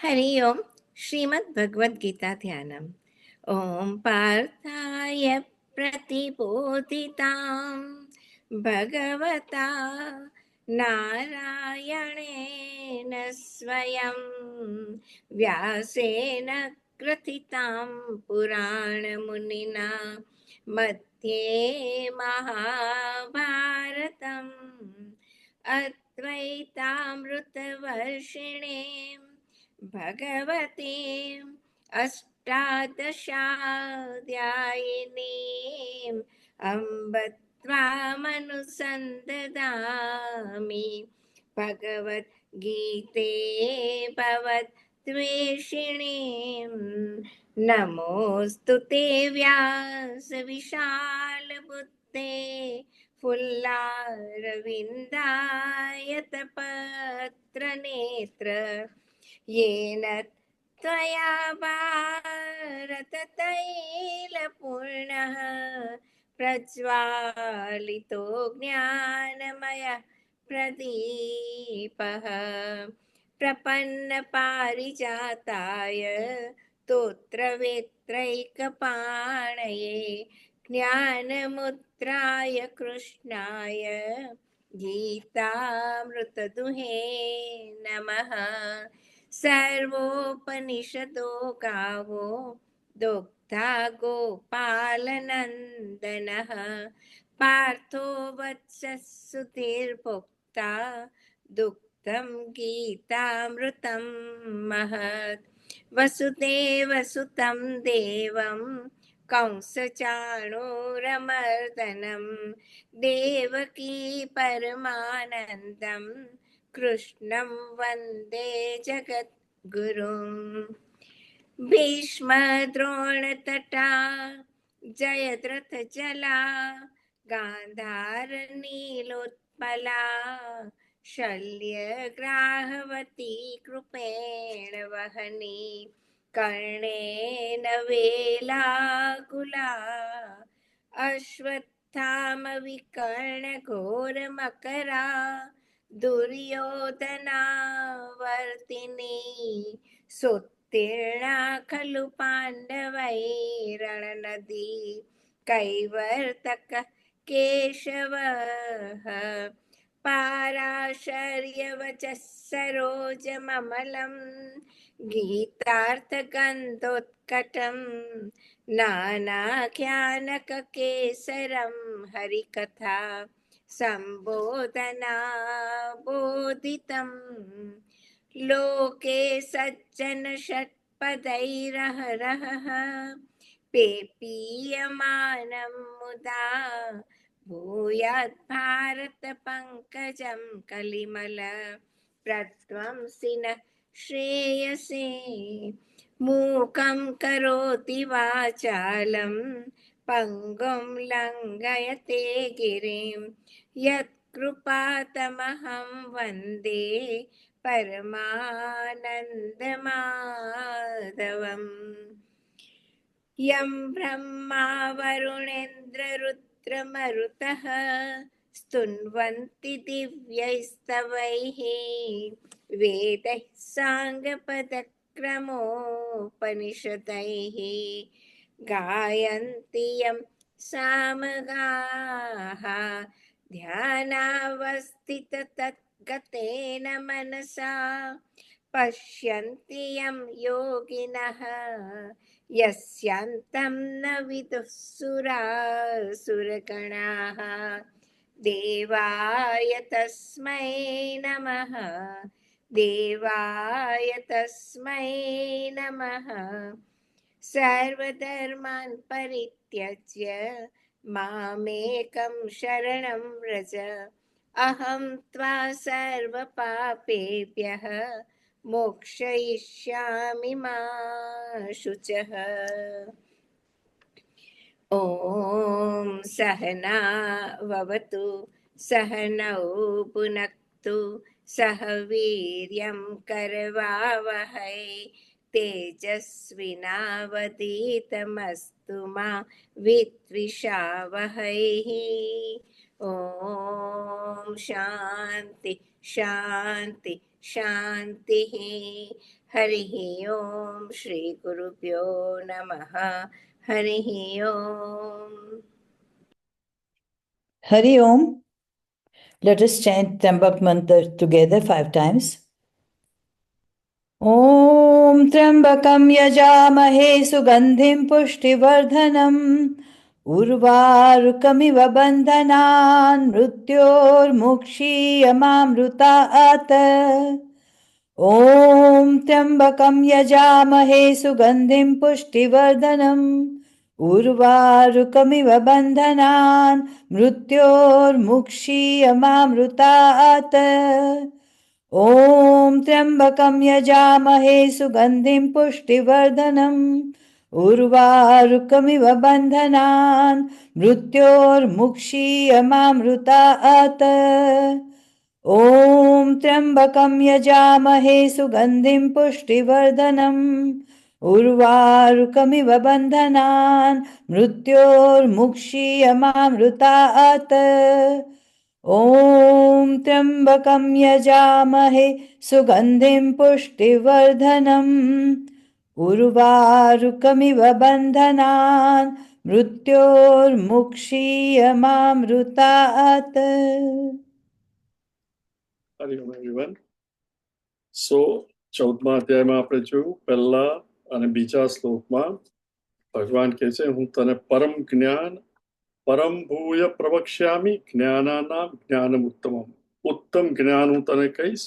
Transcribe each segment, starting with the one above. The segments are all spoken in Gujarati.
हरि ओम श्रीमद् भगवद गीता ध्यानम्। ओम पार्थाय प्रतिबोधितां भगवता नारायणेन स्वयं व्यासेन ग्रथितां पुराणमुनिना मध्ये महाभारतम् अद्वैतामृतवर्षिणीम् भगवतीम् अष्टादशाध्यायिनीम् अम्ब त्वामनुसन्ददामि भगवद्गीते भवद्वेषिणीम् नमोऽस्तु ते व्यासविशालबुद्धे फुल्लारविन्दायतपत्रनेत्र येन त्वया भारततैलपूर्णः प्रज्वालितो ज्ञानमयः प्रदीपः प्रपन्नपारिजाताय स्तोत्रवेत्रैकपाणये ज्ञानमुद्राय कृष्णाय गीतामृतदुहे नमः। सर्वोपनिषदो गावो दोग्धा गोपालनन्दनः पार्थो वत्सः सुधीर्भोक्ता दुग्धं गीतामृतं महत्। वसुदेवसुतं देवं कंसचाणूरमर्दनं देवकी परमानन्दं कृष्णं वन्दे जगद्गुरुम्। भीष्मद्रोणतटा जयद्रथजला गान्धारनीलोत्पला शल्यग्राहवती कृपेण वहनी कर्णेन वेलाकुला अश्वत्थामविकर्णघोरमकरा दुर्योधनावर्तिनी सोत्तीर्णा खलु पाण्डवैरणनदी कैवर्तकः केशवः पाराशर्यवचः सरोजममलं गीतार्थगन्धोत्कटं नानाख्यानककेसरं हरिकथा सम्बोधना बोधितम् लोके सज्जन षट्पदैरहरहः पेपीयमानं मुदा भूयात् भारत पंकजं कलिमल प्रध्वंसिनः श्रेयसे मूकं करोति वाचालं पङ्गुं लङ्घयते गिरिं यत्कृपातमहं वन्दे परमानन्दमाधवम्। यं ब्रह्मा वरुणेन्द्ररुद्रमरुतः स्तुन्वन्ति दिव्यैस्तवैः वेदैः साङ्गपदक्रमोपनिषदैः गायन्ति यं सामगाः ध्यानावस्थिततद्गतेन मनसा पश्यन्ति यं योगिनः यस्यान्तं न विदुः सुरासुरगणाः देवाय तस्मै नमः देवाय तस्मै नमः। सर्वधर्मान् परित्यज्य मामेकं शरणं व्रज अहं त्वा सर्वपापेभ्यः मोक्षयिष्यामि मा शुचः। ॐ सहना ववतु सहनौ पुनक्तु सह वीर्यं करवावहै तेजस्विनावधीतमस्तु मा विद्विषावहैः। ॐ शान्ति शान्ति शान्तिः। हरिः ओम श्री गुरुभ्यो नमः हरिः ओम Hari Om. Let us chant Trambak mantra together 5 times. Om Trambakam yajamahe sugandhim pushtivardhanam urvarukamiv bandhanan mrutyor mukshiyamamrutat. Om Trambakam yajamahe sugandhim pushtivardhanam urvarukamiv bandhanan mrutyor mukshiyamamrutat. ॐ त्र्यम्बकं यजामहे सुगन्धिं पुष्टिवर्धनम् उर्वारुकमिव बन्धनान् मृत्योर्मुक्षीयमामृतात् ॐ त्र्यम्बकं यजामहे सुगन्धिं पुष्टिवर्धनम् उर्वारुकमिव बन्धनान् मृत्योर्मुक्षीयमामृतात् ॐ त्र्यम्बकं यजामहे सुगन्धिं पुष्टिवर्धनम् उर्वारुकमिव बन्धनान् मृत्योर्मुक्षीयमामृतात्. Hari Om everyone. So 14મા અધ્યાયમાં આપણે જોયું પહેલા અને બીજા શ્લોકમાં ભગવાન કહે છે હું તને પરમ જ્ઞાન પરમ ભૂય પ્રવક્ષ્યામિ જ્ઞાનાનામ જ્ઞાનમ ઉત્તમમ ઉત્તમ જ્ઞાન હું તને કહીશ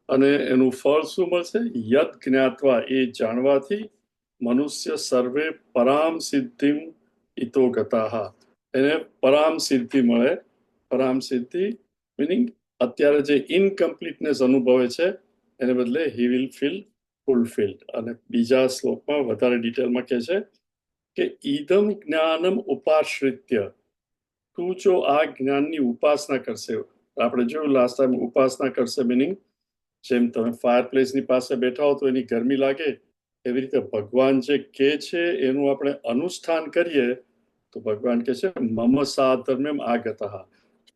અને એનું ફળ શું મળશે યદ જ્ઞાત્વા એ જાણવાથી મનુષ્ય સર્વે પરામ સિદ્ધિમ ઇતો ગતાહ એને પરામ સિદ્ધિ મળે પરામ સિદ્ધિ મીનિંગ અત્યારે જે ઇનકમ્પ્લીટનેસ અનુભવે છે એને બદલે હી વિલ ફીલ ફુલફિલ્ડ અને બીજા શ્લોકમાં વધારે ડિટેલમાં કહે છે કે ઈદમ જ્ઞાનમ ઉપાશ્રિત્ય તું જો આ જ્ઞાનની ઉપાસના કરશે આપણે જોયું લાસ્ટ ટાઈમ ઉપાસના કરશે મીનિંગ જેમ તમે ફાયરપ્લેસની પાસે બેઠા હો તો એની ગરમી લાગે એવી રીતે ભગવાન જે કહે છે એનું આપણે અનુષ્ઠાન કરીએ તો ભગવાન કહે છે મમ સાધર્મ્યમ આગતઃ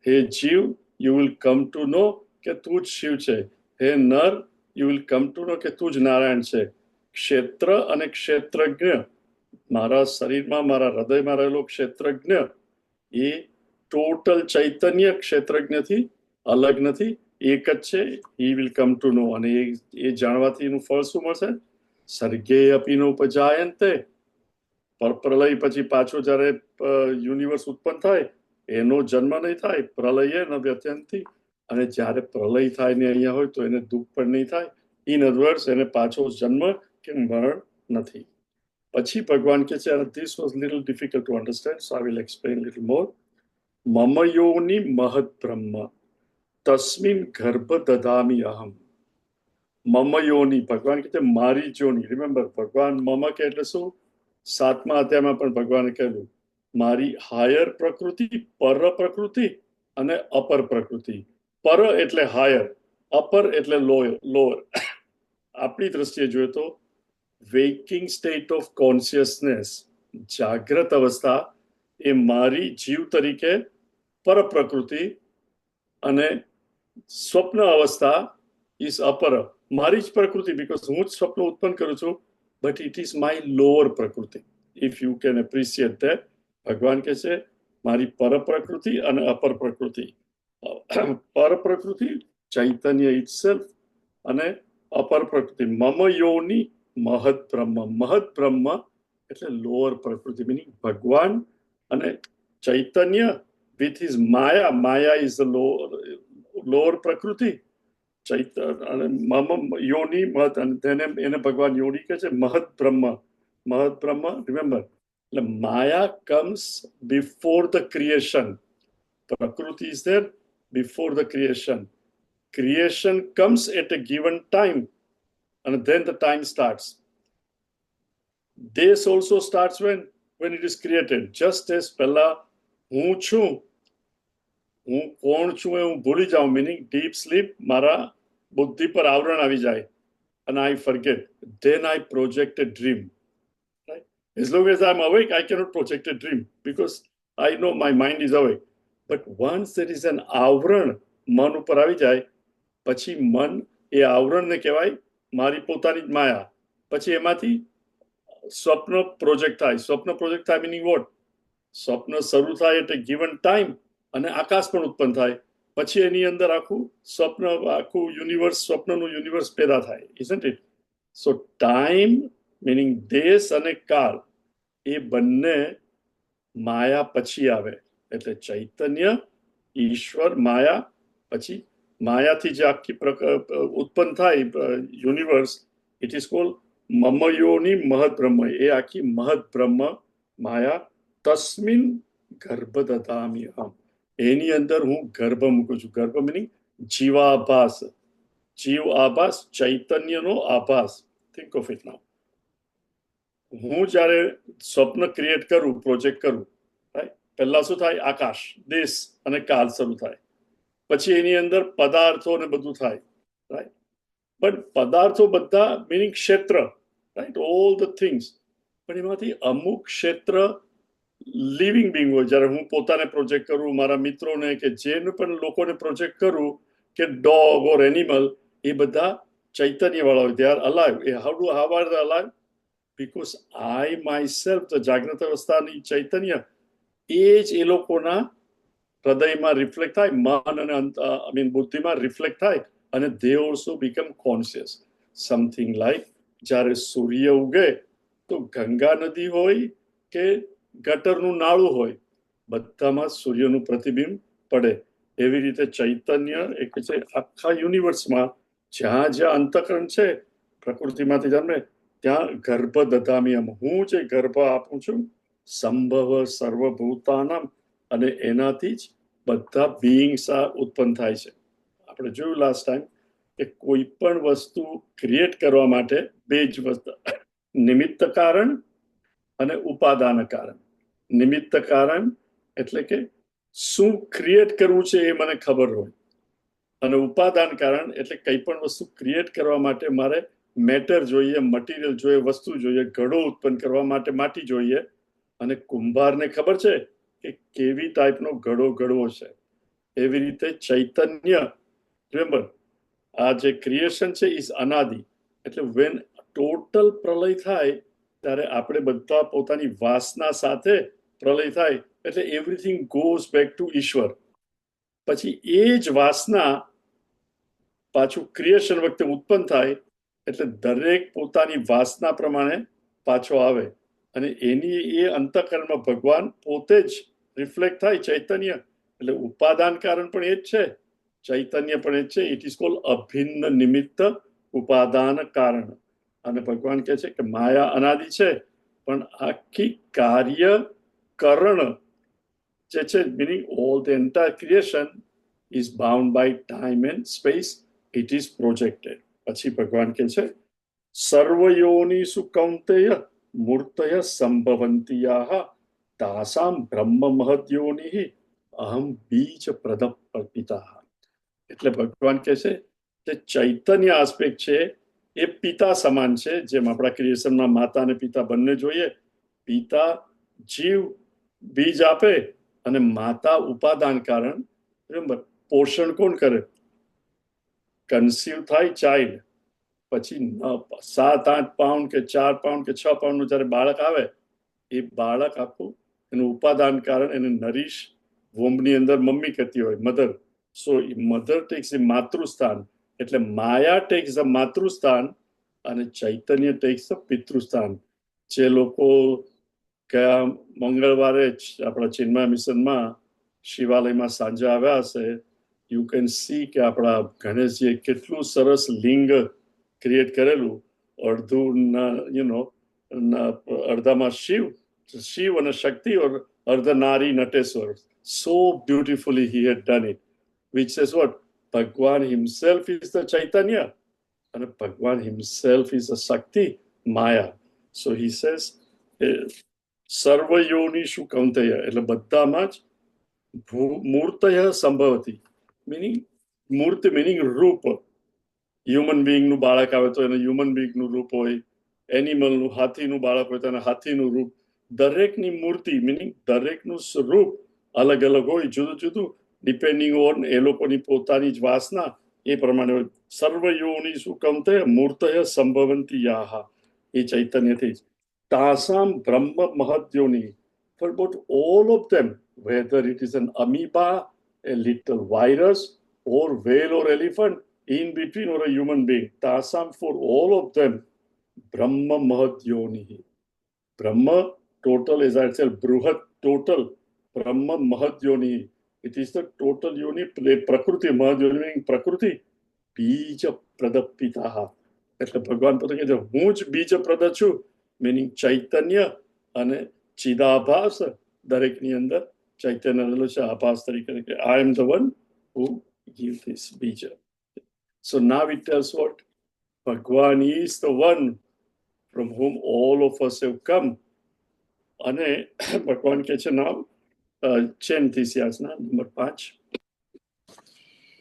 હે જીવ યુ વિલ કમ ટુ નો કે તું જ શિવ છે હે નર યુ વિલ કમ ટુ નો કે તું જ નારાયણ છે ક્ષેત્ર અને ક્ષેત્રજ્ઞ મારા શરીરમાં મારા હૃદયમાં રહેલો ક્ષેત્રજ્ઞ એ ટોટલ ચૈતન્ય ક્ષેત્રજ્ઞથી અલગ નથી એક જ છે હી વિલ કમ ટુ નો અને એ જાણવાથી એનું ફળ શું મળશે સર્ગે અપીનો ઉપજાયંતે પ્રલય પછી પાછો જ્યારે યુનિવર્સ ઉત્પન્ન થાય એનો જન્મ નહીં થાય પ્રલયે ન વ્યત્યંતી અને જ્યારે પ્રલય થાય ને અહીંયા હોય તો એને દુઃખ પણ નહીં થાય ઇન અધર્સ એને પાછો જન્મ કે મરણ નથી પછી ભગવાન કે છે this was little difficult to understand so I will explain little more મમ યોનિ મહદ બ્રહ્મ તસ્મિન ગર્ભ દદામી અહમ મમ યોનિ ભગવાન કે છે મારી જોની રિમેમ્બર ભગવાન મમ કે એટલે શું 7મા અધ્યાયમાં પણ ભગવાને કહેલું મારી હાયર પ્રકૃતિ પર પ્રકૃતિ અને અપર પ્રકૃતિ પર એટલે હાયર અપર એટલે લોઅર આપણી દ્રષ્ટિએ જોઈએ તો વેકિંગ સ્ટેટ ઓફ કોન્શિયસનેસ જાગ્રત અવસ્થા એ મારી જીવ તરીકે પર પ્રકૃતિ અને સ્વપ્ન અવસ્થા ઇઝ અપર મારી જ પ્રકૃતિ બીકોઝ હું જ સ્વપ્ન ઉત્પન્ન કરું છું but it is my lower પ્રકૃતિ if you can appreciate that ભગવાન કહે છે મારી પર પ્રકૃતિ અને અપર પ્રકૃતિ પર પ્રકૃતિ ચૈતન્ય ઇટસેલ્ફ અને અપર પ્રકૃતિ મમ યોની મહદ બ્રહ્મ એટલે લોઅર પ્રકૃતિ મિનિંગ ભગવાન અને ચૈતન્ય વિથ હિઝ માયા ઇઝ ધ લોઅર પ્રકૃતિ અને મમ યોની મહદ અને એને ભગવાન યોની કહે છે મહદ બ્રહ્મ રિમેમ્બર એટલે માયા કમ્સ બિફોર ધ ક્રિએશન પ્રકૃતિ is there before the creation comes at a given time and then the time starts this also starts when it is created just as પહેલા હું કોણ છું એ હું ભૂલી જાઉં meaning deep sleep મારા બુદ્ધિ પર આવરણ આવી જાય and I forget then I project a dream right as long as I'm awake I cannot project a dream because I know my mind is awake but once there is an આવરણ મન ઉપર આવી જાય પછી મન એ આવરણને કહેવાય મારી પોતાની જ માયા. પછી એમાંથી સ્વપ્ન પ્રોજેક્ટ થાય મીનિંગ વોટ? સ્વપ્ન શરૂ થાય એટલે ગિવન ટાઈમ અને આકાશ પણ ઉત્પન્ન થાય. પછી એની અંદર આખું યુનિવર્સ, સ્વપ્નનું યુનિવર્સ પેદા થાય, isn't it? So time meaning દેશ અને કાળ એ બંને માયા પછી આવે. એટલે ચૈતન્ય, ઈશ્વર, માયા, પછી માયાથી જે આખી ઉત્પન્ન થાય યુનિવર્સ, ઇટ ઇઝ કોલ્ડ મમયોની મહદ બ્રહ્મ. એ આખી મહદ બ્રહ્મ માયા. તસ્મિન ગર્ભ દધામિ અહમ. એની અંદર હું ગર્ભ મૂકું છું. ગર્ભ મીનિંગ જીવાભાસ, જીવ આભાસ, ચૈતન્યનો આભાસ. Think of it now. હું જ્યારે સ્વપ્ન ક્રિએટ કરું, પ્રોજેક્ટ કરું, રાઈટ, પહેલા શું થાય? આકાશ, દેશ અને કાળ શરૂ થાય. પછી એની અંદર પદાર્થો ને બધું થાય, રાઈટ. પણ પદાર્થો બધા મીનિંગ ક્ષેત્ર, રાઈટ, ઓલ ધ થિંગ્સ. પણ એમાંથી અમુક ક્ષેત્ર લિવિંગ બિંગ હોય. જ્યારે હું પોતાને પ્રોજેક્ટ કરું, મારા મિત્રોને કે જેને પણ લોકોને પ્રોજેક્ટ કરું, કે ડોગ ઓર એનિમલ, એ બધા ચૈતન્ય વાળા હોય. They are alive. How are they alive? Because I myself, the જાગ્રત અવસ્થાની ચૈતન્ય, એ જ એ લોકોના હૃદયમાં રિફ્લેક્ટ થાય, મન અને બુદ્ધિમાં રિફ્લેક્ટ થાય, અને they also become conscious. Something like જ્યારે સૂર્ય ઉગે તો ગંગા નદી હોય કે ગટરનું નાળું હોય, બધામાં સૂર્યનું પ્રતિબિંબ પડે. એવી રીતે ચૈતન્ય એક છે આખા યુનિવર્સમાં, જ્યાં જ્યાં અંતઃકરણ છે પ્રકૃતિમાંથી જન્મે, ત્યાં ગર્ભ દધામિયમ, હું જે ગર્ભ આપું છું, સંભવ સર્વભૂતાનામ, અને એનાથી જ બધા બીઈંગ્સ ઉત્પન્ન થાય છે. આપણે જોયું લાસ્ટ ટાઈમ કે કોઈ પણ વસ્તુ ક્રિએટ કરવા માટે બે જ વસ્તુ, નિમિત્ત કારણ અને ઉપાદાન કારણ. નિમિત્ત કારણ એટલે કે શું ક્રિએટ કરવું છે એ મને ખબર હોય, અને ઉપાદાન કારણ એટલે કંઈ પણ વસ્તુ ક્રિએટ કરવા માટે મારે મેટર જોઈએ, મટીરિયલ જોઈએ, વસ્તુ જોઈએ. ઘડો ઉત્પન્ન કરવા માટે માટી જોઈએ, અને કુંભારને ખબર છે કે કેવી ટાઈપનો ઘડો ઘડવો છે. એવી રીતે ચૈતન્ય, રિમેમ્બર, આ જે ક્રિએશન છે ઇઝ અનાદિ. એટલે વેન ટોટલ પ્રલય થાય ત્યારે આપણે બધા પોતાની વાસના સાથે પ્રલય થાય, એટલે એવરીથિંગ ગોઝ બેક ટુ ઈશ્વર. પછી એ જ વાસના પાછું ક્રિએશન વખતે ઉત્પન્ન થાય, એટલે દરેક પોતાની વાસના પ્રમાણે પાછો આવે, અને એની એ અંતઃકરણમાં ભગવાન પોતે જ રિફ્લેક્ટ થાય, ચૈતન્ય. એટલે ઉપાદાન કારણ પણ એ જ છે, ચૈતન્ય પણ એ જ છે. ઇટ ઇઝ કોલ્ડ અભિન્ન નિમિત્ત ઉપાદાન કારણ. અને ભગવાન કહે છે કે માયા અનાદિ છે, પણ આખી કાર્યકરણ જે છે, meaning all the entire creation is bound by time and space. It is projected. પછી ભગવાન કહે છે સર્વયોનિષુ કૌંતેય મૂર્તય સંભવંતિયાહ તાસામ બ્રહ્મ મહદ્યોનિ અહમ બીજ પ્રદપ પિતા. એટલે ભગવાન કહે છે કે ચૈતન્ય આસ્પેક્ટ છે એ પિતા સમાન છે. જેમ આપણા ક્રિએશનમાં માતા અને પિતા બંને જોઈએ. પિતા જીવ બીજ આપે, અને માતા ઉપાદાન કારણ. રિમેમ્બર, પોષણ કોણ કરે? કન્સીવ થાય ચાઇલ્ડ, પછી 7-8 પાઉન્ડ કે 4 પાઉન્ડ કે 6 પાઉન્ડનું જ્યારે બાળક આવે, એ બાળક આખું એનું ઉપાદાન કારણ, એને નરીશ વોમ્બની અંદર મમ્મી કરતી હોય, મધર. સો મધર ટેક્સ એ માતૃસ્થાન. એટલે માયા ટેક્સ ધ માતૃસ્થાન, અને ચૈતન્ય ટેક્સ ધ પિતૃસ્થાન. જે લોકો ગયા મંગળવારે જ આપણા ચિન્મય મિશનમાં શિવાલયમાં સાંજે આવ્યા હશે, યુ કેન સી કે આપણા ગણેશજીએ કેટલું સરસ લિંગ ક્રિએટ કરેલું. અડધું અડધામાં શિવ અને શક્તિ, ઓર અર્ધ નારી નટેશ્વર. So beautifully he had done it, which says what? Bhagwan himself is the Chaitanya, and Bhagwan himself is the Shakti, Maya. So he says સર્વ યોનિષુ કૌંતેય, એટલે બધામાં જ મૂર્તય સંભવતી, મીનિંગ મૂર્ત મીનિંગ રૂપ. હ્યુમન બીઈંગનું બાળક આવે તો એને હ્યુમન બીઈંગનું રૂપ હોય, એનિમલનું, હાથીનું બાળક હોય તો એને હાથીનું રૂપ. દરેકની મૂર્તિ મીનિંગ દરેકનું રૂપ અલગ અલગ હોય, જુદું જુદું, ડિપેન્ડિંગ ઓન એ લોકોની પોતાની જ વાસના એ પ્રમાણે સર્વયોનિષુ કૌંતે મૂર્તય સંભવંતી યાહ, એ ચૈતન્યથી જ તાસામ બ્રહ્મ મહદ્યોનિ. For about all of them, whether it is an amoeba, a little virus, or whale or elephant, in between or a human being, tasam, for all of them, Brahma Mahadyoni. Brahma total, as I said, Bruhat total, Brahma Mahadyoni. It is the total unit, Prakriti, Mahadyoni meaning Prakriti, Bija Pradapitaha. એટલે ભગવાન પોતે કહે છે હું જ બીજ પ્રદ છું, meaning ચૈતન્ય અને ચિદાભાસ, દરેકની અંદર ચૈતન્ય રહેલું છે આભાસ તરીકે. I am the one who give this bija. So now it tells what? Bhagwan is the one from whom all of us have come. અને ભગવાન કહે છે નામ ચેન થીસિયાસના નંબર 5.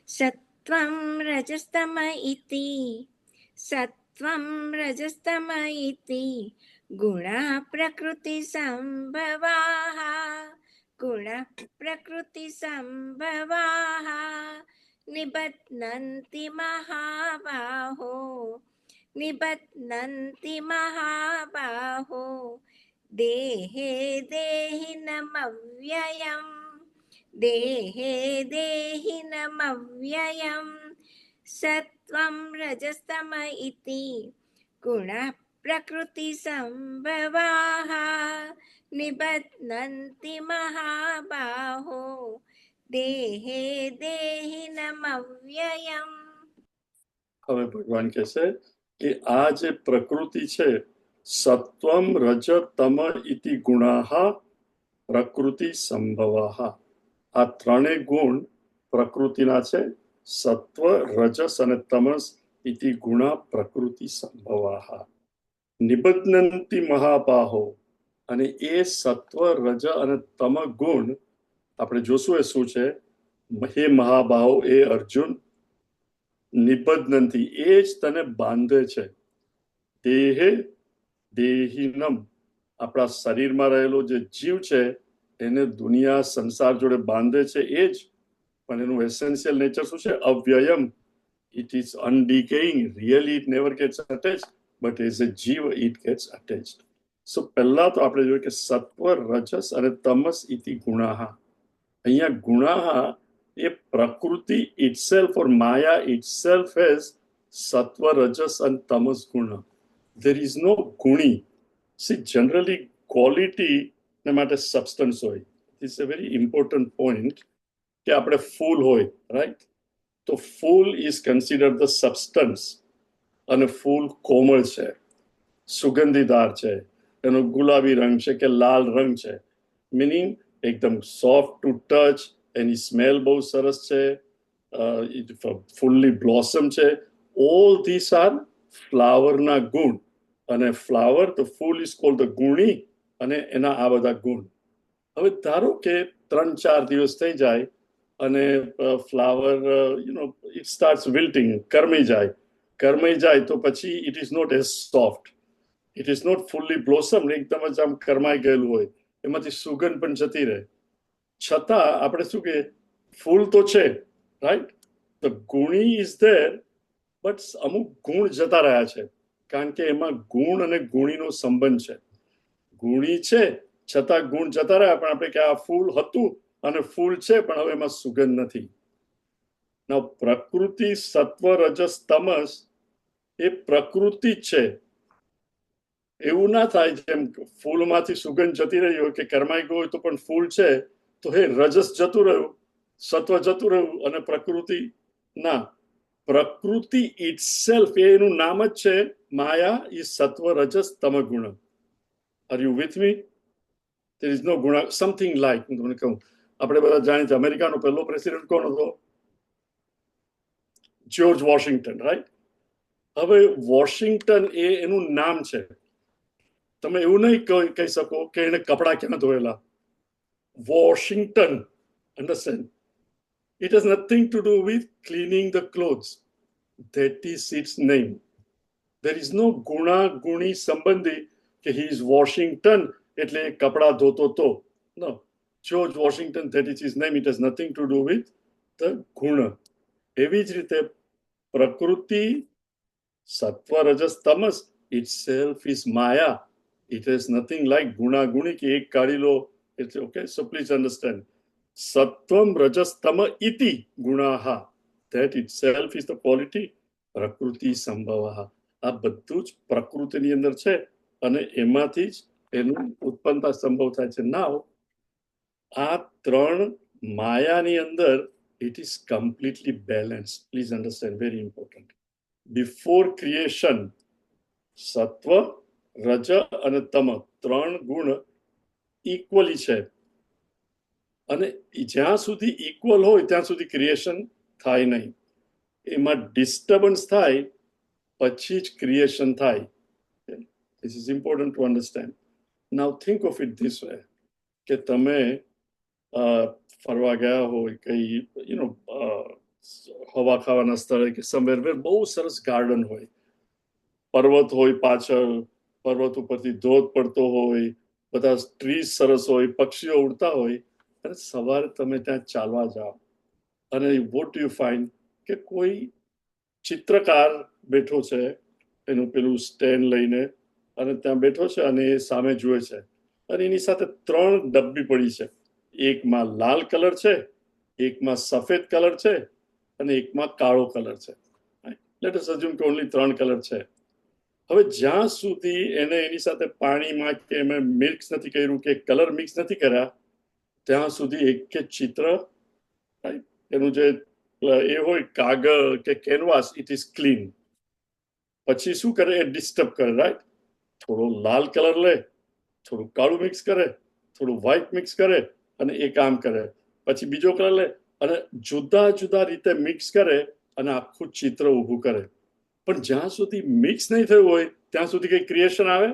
સત્વં રજસ્તમ ઇતિ, સત્વં રજસ્તમ ઇતિ ગુણા પ્રકૃતિ સંભવાઃ, ગુણા પ્રકૃતિ સંભવાઃ નિબધ્નન્તિ મહાબાહો, નિબધ્નન્તિ મહાબાહો દેહે દેહિનમવ્યયમ, દેહે દેહિનમવ્યયમ સત્વં રજસ્તમ ઇતિ ગુણા પ્રકૃતિ સંભવાઃ નિબધ્નન્તિ મહાબાહો દેહે દેહિનમવ્યયમ. હવે ભગવાન કહે છે કે આ જે પ્રકૃતિ છે, સત્વમ રજ તમ ઇતિ ગુણાહ પ્રકૃતિ સંભવાહ, આ ત્રણેય ગુણ પ્રકૃતિના છે. સત્વ, રજસ અને તમસ ઇતિ ગુણા પ્રકૃતિ સંભવાહ. નિબધ્નન્તિ મહાબાહો, અને એ સત્વ, રજ અને તમ ગુણ આપણે જોશું એ શું છે. હે મહાબાહો, એ અર્જુન, નિબધ્નન્તિ, એ જ તને બાંધે છે. દેહે દેહિનમ, આપણા શરીરમાં રહેલો જે જીવ છે એને દુનિયા સંસાર જોડે બાંધે છે એ જ, પણ એનું એસેન્શિયલ નેચર શું છે? અવ્યયમ. It is undecaying. Really it never gets attached, but as a જીવ it gets attached. So પહેલા તો આપણે જોયું કે સત્વ, રજસ અને તમસ ઇતિ ગુણાહ. અહીંયા ગુણાહ એ પ્રકૃતિ itself or Maya itself has સત્વ, રજસ અને તમસ ગુણ. There is no guni. See, generally quality ને માટે substance હોય. This is a very important point. કે આપણે ફૂલ હોય, right? તો ફૂલ is considered the substance, અને ફૂલ કોમળ છે, સુગંધીદાર છે, એનો ગુલાબી રંગ છે કે લાલ રંગ છે, meaning એકદમ soft to touch, any smell બહુ સરસ છે, fully blossom છે. All these are ફ્લાવરના ગુણ. અને flower, the full is called the ગુણી, અને એના આ બધા ગુણ. હવે ધારો કે 3-4 દિવસ થઈ જાય અને ફ્લાવર it starts wilting, કરમાઈ જાય તો પછી it is not as soft, it is not fully blossomed, એકદમ જ આમ કરમાઈ ગયેલું હોય, એમાંથી સુગંધ પણ જતી રહે. છતાં આપણે શું કે ફૂલ તો છે, right? the ગુણી is there, but અમુક ગુણ જતા રહ્યા છે, કારણ કે એમાં ગુણ અને ગુણીનો સંબંધ છે. ગુણી છે છતાં ગુણ જતા રહ્યા, પણ આપણે કે આ ફૂલ હતું અને ફૂલ છે પણ હવે એમાં સુગંધ નથી. Now પ્રકૃતિ, સત્વ, રજસ, તમસ એ પ્રકૃતિ છે. એવું ના થાય જેમ ફૂલમાંથી સુગંધ જતી રહી હોય કે કરમાઈ ગયું હોય તો પણ ફૂલ છે તો હે રજસ જતું રહ્યું, સત્વ જતું રહ્યું અને પ્રકૃતિ ના. પ્રકૃતિ itself, એનું નામ જ છે માયા, ઈ સત્વ, રજસ, તમ ગુણ. Are you with me? There is no guna, something like, હું તમને કહું, આપણે બધા જાણીએ અમેરિકાનો પહેલો પ્રેસિડેન્ટ કોણ હતો? George Washington, right? હવે વોશિંગ્ટન એ એનું નામ છે. તમે એવું નહીં કહી શકો કે એને કપડા ક્યાં ધોયેલા. Washington, understand? It has nothing to do with cleaning the clothes. That is its name. There is no guna, guni સંબંધી કે he is Washington એટલે કપડા ધોતો તો. No. George Washington, that is his name. It has nothing to do with the guna. એવી જ રીતે પ્રકૃતિ સત્વ Raj's તમસ itself is maya. It is nothing like guna guni ki ek kaadi lo. It's okay. So please understand. Sattvam rajas tama iti gunaha. That itself is the quality. પ્રકૃતિ સંભવ. આ બધું જ પ્રકૃતિની અંદર છે અને એમાંથી જ એનું ઉત્પન્નતા સંભવ થાય છે. નાવ આ ત્રણ માયાની અંદર it is completely balanced. Please understand, very important. Before creation, સત્વ રજ અને તમ ત્રણ ગુણ ઇક્વલી છે અને જ્યાં સુધી ઇક્વલ હોય ત્યાં સુધી ક્રિએશન થાય નહીં. એમાં ડિસ્ટર્બન્સ થાય પછી જ ક્રિએશન થાય. This is important to understand. Now think of it this way, કે તમે ફરવા ગયા હોય કઈ હવા ખાવાના સ્થળે કે સમવેર વેર બહુ સરસ ગાર્ડન હોય, પર્વત હોય પાછળ, પર્વત ઉપરથી ધોધ પડતો હોય, બધા ટ્રીઝ સરસ હોય, પક્ષીઓ ઉડતા હોય અને સવારે તમે ત્યાં ચાલવા જાઓ અને વોટ યુ ફાઇન્ડ કે કોઈ ચિત્રકાર બેઠો છે એનું પેલું સ્ટેન્ડ લઈને અને ત્યાં બેઠો છે અને એ સામે જુએ છે અને એની સાથે ત્રણ ડબ્બી પડી છે. એકમાં લાલ કલર છે, એકમાં સફેદ કલર છે અને એકમાં કાળો કલર છે. લેટ અસ અઝ્યુમ કે ઓન્લી ત્રણ કલર છે. હવે જ્યાં સુધી એને એની સાથે પાણીમાં કે એમાં મિક્સ નથી કર્યું કે કલર મિક્સ નથી કર્યા ત્યાં સુધી એક કે ચિત્ર એનું જે એ હોય કાગળ કે કેનવાસ ઇટ ઇઝ ક્લીન. પછી શું કરે એ ડિસ્ટર્બ કરે, રાઈટ? થોડો લાલ કલર લે, થોડું કાળું મિક્સ કરે, થોડું વ્હાઈટ મિક્સ કરે અને એ કામ કરે. પછી બીજો કલર લે અને જુદા જુદા રીતે મિક્સ કરે અને આખું ચિત્ર ઊભું કરે. પણ જ્યાં સુધી મિક્સ નહીં થયું હોય ત્યાં સુધી કઈ ક્રિએશન આવે?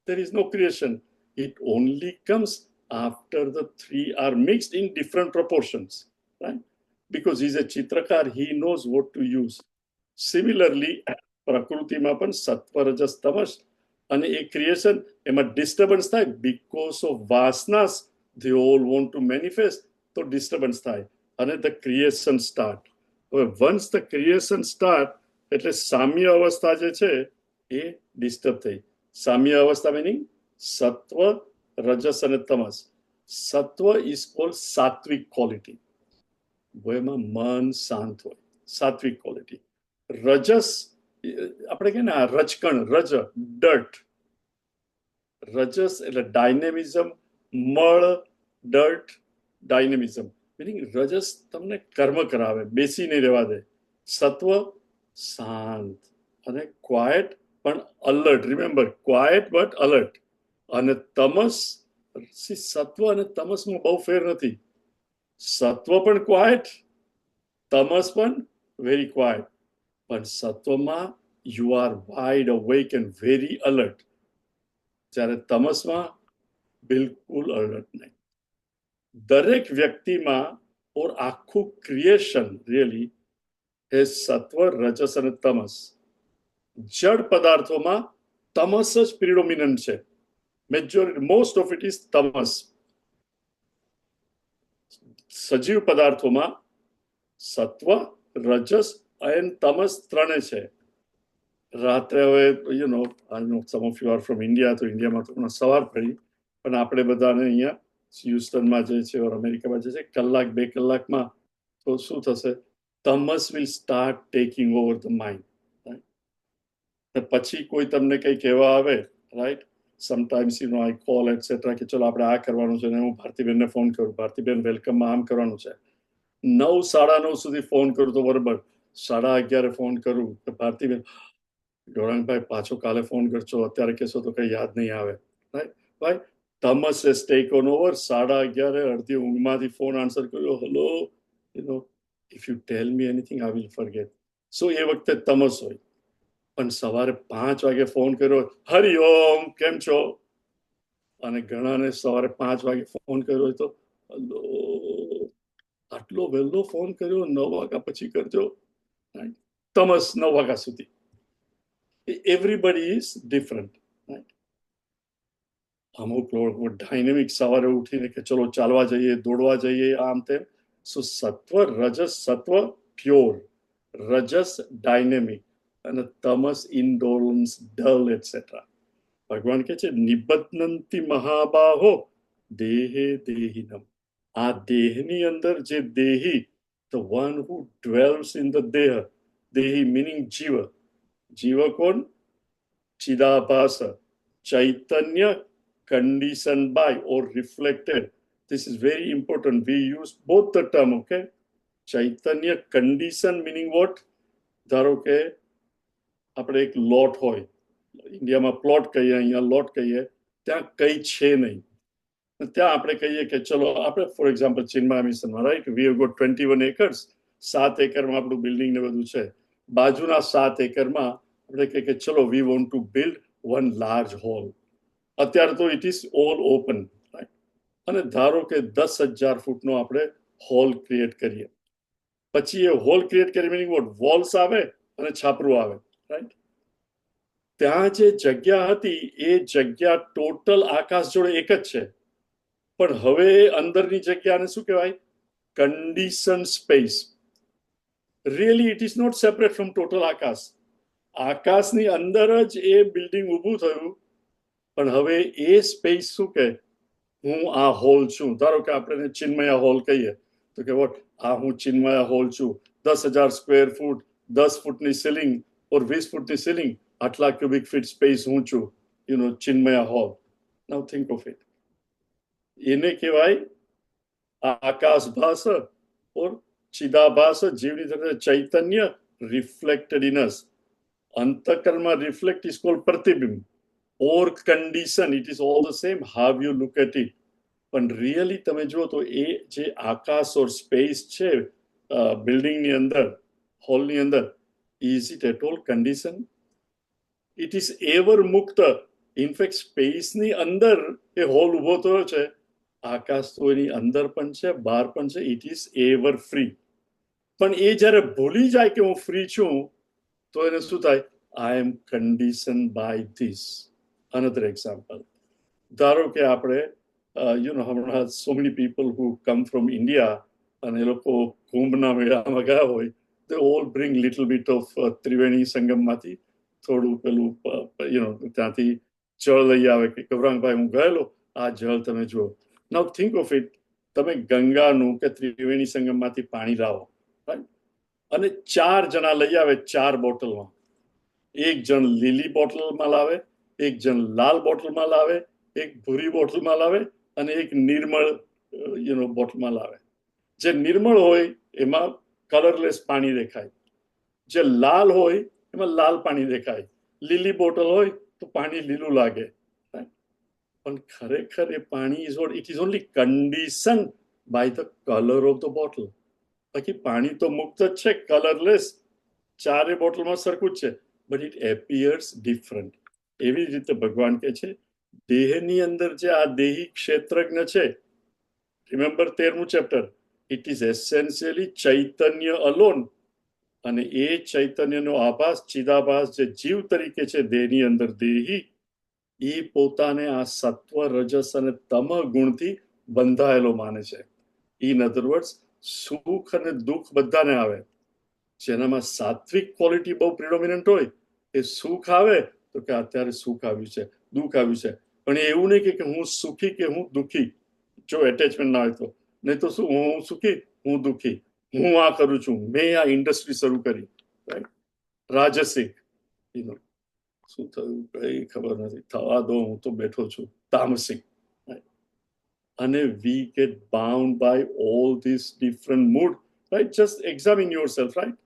there is no creation. It only comes after the three are mixed in different proportions, right? Because he's a chitrakar, he knows what to use. Similarly, પ્રકૃતિમાં પણ સત્વ રજસ તમસ અને એ ક્રિએશન એમાં ડિસ્ટર્બન્સ થાય because of વાસનાસ. they all want to manifest, તો ડિસ્ટર્બન્સ થાય અને the creation start. હવે once the creation start એટલે સામ્ય અવસ્થા જે છે એ ડિસ્ટર્બ થઈ. સામ્ય અવસ્થા મીનિંગ સત્વ રજસ અને તમસ. સત્વ ઇઝ કોલ્ડ સાત્વિક ક્વોલિટી, એમાં મન શાંત હોય, સાત્વિક ક્વોલિટી. રજસ આપણે કહીએ ને આ રજકણ, રજ ડર્ટ. રજસ એટલે ડાયનેમિઝમ, મળ, ડર્ટ, ડાયનેમિઝમ મીનિંગ રજસ તમને કર્મ કરાવે, બેસી નહીં રહેવા દે. સત્વ શાંત અને ક્વાયટ પણ alert. Remember, quiet but alert. અને તમસ, સત્વ અને તમસમાં બહુ ફેર નથી. સત્વ પણ ક્વાયટ, તમસ પણ વેરી ક્વાયટ. પણ સત્વમાં you are wide awake and very alert, જ્યારે તમસમાં બિલકુલ અલર્ટ નહીં. દરેક વ્યક્તિમાં ઓર આખું ક્રિએશન રિયલી એ સત્વ રજસ અને તમસ. જડ પદાર્થોમાં તમસ જ પ્રિડોમિનન્ટ છે. Majority most of it is તમસ. સજીવ પદાર્થોમાં સત્વ રજસ અને તમસ ત્રણે છે. રાત્રે હવે some of you are from India, તો ઇન્ડિયામાં તો સવાર પડી, પણ આપણે બધાને અહીંયા હ્યુસ્ટનમાં જે છે ઓર અમેરિકામાં જે છે કલાક બે કલાકમાં તો શું થશે? તમસ will start taking over the mind. પછી કોઈ તમને કંઈ કહેવા આવે, right? Sometimes I call etcetera કે ચલો આપણે આ કરવાનું છે ને હું ભારતીબેનને ફોન કરું, ભારતીબેન વેલકમમાં આમ કરવાનું છે. 9, 9:30 સુધી ફોન કરું તો બરોબર, 11:30 ફોન કરું તો ભારતીબેન ગૌરાંગભાઈ પાછો કાલે ફોન કરજો, અત્યારે કહેશો તો કઈ યાદ નહીં આવે, રાઈટ? ભાઈ તમસ has taken over. 11:30 અડધી ઊંઘમાંથી ફોન આન્સર કર્યો, hello, if you tell me anything I will forget. સો એ વખતે તમસ હોય. પણ સવારે 5 વાગે ફોન કર્યો, હરિઓમ, કેમ છો? અને ઘણાને સવારે 5 વાગે ફોન કર્યો હોય તો હલો, આટલો વહેલો ફોન કર્યો, 9 વાગ્યા પછી કરજો. તમસ 9 વાગ્યા સુધી. Everybody is different, right? અમુક લોકો ડાયનેમિક સવારે ઉઠીને કે ચલો ચાલવા જઈએ, દોડવા જઈએ, આમ તેમ. સો સત્વ રજસ, સત્વ પ્યોર રજસ ડાયનેમિક અને તમસ ઇન્ડોલન્સ ડલ એટસેટ્રા. ભગવાન કહે છે નિબધ્નંતિ મહાબાહો દેહે દેહિનમ. આ દેહની અંદર જે દેહી, the one who dwells in the દેહ, દેહી meaning જીવ. જીવ કોણ? ચિદાભાસ, ચૈતન્ય conditioned by or reflected. This is very important. We use both the term, okay? Chaitanya condition meaning what? ધારો કે આપણે એક લોટ હોય, ઇન્ડિયામાં પ્લોટ કહીએ, અહીંયા લોટ કહીએ, ત્યાં કઈ છે નહીં. ત્યાં આપણે કહીએ કે ચલો આપણે ફોર એક્ઝામ્પલ ચિન્મય મિશનમાં right we have got 21 acres, 7 એકરમાં આપણું બિલ્ડિંગ ને બધું છે. બાજુના 7 એકરમાં આપણે કહીએ કે ચલો we want to build one large hall. અત્યારે તો it is all open, right? અને ધારો કે 10,000 ફૂટનો આપણે હોલ ક્રિએટ કરીએ. પછી એ હોલ ક્રિએટ કરી મિનિંગ વોટ? વોલ્સ આવે અને છાપરું આવે, રાઈટ? ત્યાં જે જગ્યા હતી એ જગ્યા ટોટલ આકાશ જોડે એક જ છે, પણ હવે અંદરની જગ્યાને શું કહેવાય? Condition space. Really it is not separate from total આકાશ. આકાશની અંદર જ એ બિલ્ડિંગ ઊભું થયું, પણ હવે એ સ્પેસ શું કહે? હું આ હોલ છું. ધારો કે આપણે ચિન્મયા હોલ કહીએ તો કે વોટ? આ હું ચિન્મયા હોલ છું. 10,000 સ્ક્વેર ફૂટ, 10 ફૂટની સીલિંગ ઓર 20 ફૂટની સીલિંગ, આટલા ક્યુબિક ફીટ સ્પેસ હું છું, you know, Chinmaya hall. Now think of it. એને કહેવાય આકાશભાસ ઓર ચિદાભાસ, જીવની સાથે ચૈતન્ય રિફ્લેક્ટેડ ઇન અસ. અંતકરણમાં રિફ્લેક્ટ ઇઝ કોલ્ડ પ્રતિબિંબ or condition. It is all the same how you look at it. પણ રિયલી તમે જુઓ તો એ જે આકાશ ઓર સ્પેસ છે બિલ્ડિંગની અંદર, હોલની અંદર, is it at all condition? It is ever મુક્ત. ઇનફેક્ટ સ્પેસની અંદર એ હોલ ઉભો થયો છે, આકાશ તો એની અંદર પણ છે, બહાર પણ છે. It is ever free. પણ એ જ્યારે ભૂલી જાય કે હું ફ્રી છું, તો એને શું થાય? I am condition by this. Another example, ધારો કે આપણે હમણાં so many people who come from India અને એ લોકો કુંભના મેળામાં ગયા હોય, they all bring little bit of ત્રિવેણી સંગમમાંથી થોડું પેલું ત્યાંથી જળ લઈ આવે કે ગૌરાંગભાઈ હું ગયેલો, આ જળ તમે જુઓ. નાઉ થિંક ઓફ ઇટ, તમે ગંગાનું કે ત્રિવેણી સંગમમાંથી પાણી લાવો, રાઈટ? અને 4 જણા લઈ આવે 4 બોટલમાં. એક જણ લીલી બોટલમાં લાવે, એક જણ લાલ બોટલમાં લાવે, એક ભૂરી બોટલમાં લાવે અને એક નિર્મળ બોટલમાં લાવે. જે નિર્મળ હોય એમાં કલરલેસ પાણી દેખાય, જે લાલ હોય એમાં લાલ પાણી દેખાય, લીલી બોટલ હોય તો પાણી લીલું લાગે. પણ ખરેખર એ પાણી it is only condition by the colour of the bottle. બાકી પાણી તો મુક્ત જ છે, કલરલેસ. 4 બોટલમાં સરખું જ છે, બટ ઇટ એપિયર્સ ડિફરન્ટ. એવી રીતે ભગવાન કહે છે દેહની અંદર જે આ દેહી ક્ષેત્રજ્ઞ છે, રિમેમ્બર 13મું ચેપ્ટર, ઇટ ઇઝ એસેન્શિયલી ચૈતન્ય અલોન. અને એ ચૈતન્યનો આભાસ, ચિદાભાસ જે જીવ તરીકે છે દેહની અંદર, દેહી, એ પોતાને આ સત્વ, રજસ અને તમ ગુણથી બંધાયેલો માને છે. ઇન અધર વર્ડ્સ, સુખ અને દુઃખ બધાને આવે. જેનામાં સાત્વિક ક્વોલિટી બહુ પ્રિડોમિનન્ટ હોય, એ સુખ આવે તો કે અત્યારે સુખ આવ્યું છે, દુઃખ આવ્યું છે. પણ એવું નહીં કે હું સુખી કે હું દુઃખી, જો એટેચમેન્ટ ના હોય તો. નહીં તો શું, હું સુખી, હું દુઃખી, હું આ કરું છું, મેં આ ઇન્ડસ્ટ્રી શરૂ કરી, રાઈટ? રાજસિક, શું થયું કઈ ખબર નથી, થવા દો, હું તો બેઠો છું. તામસિક. અને we get bound by all this different mood, right? Just examine yourself, right?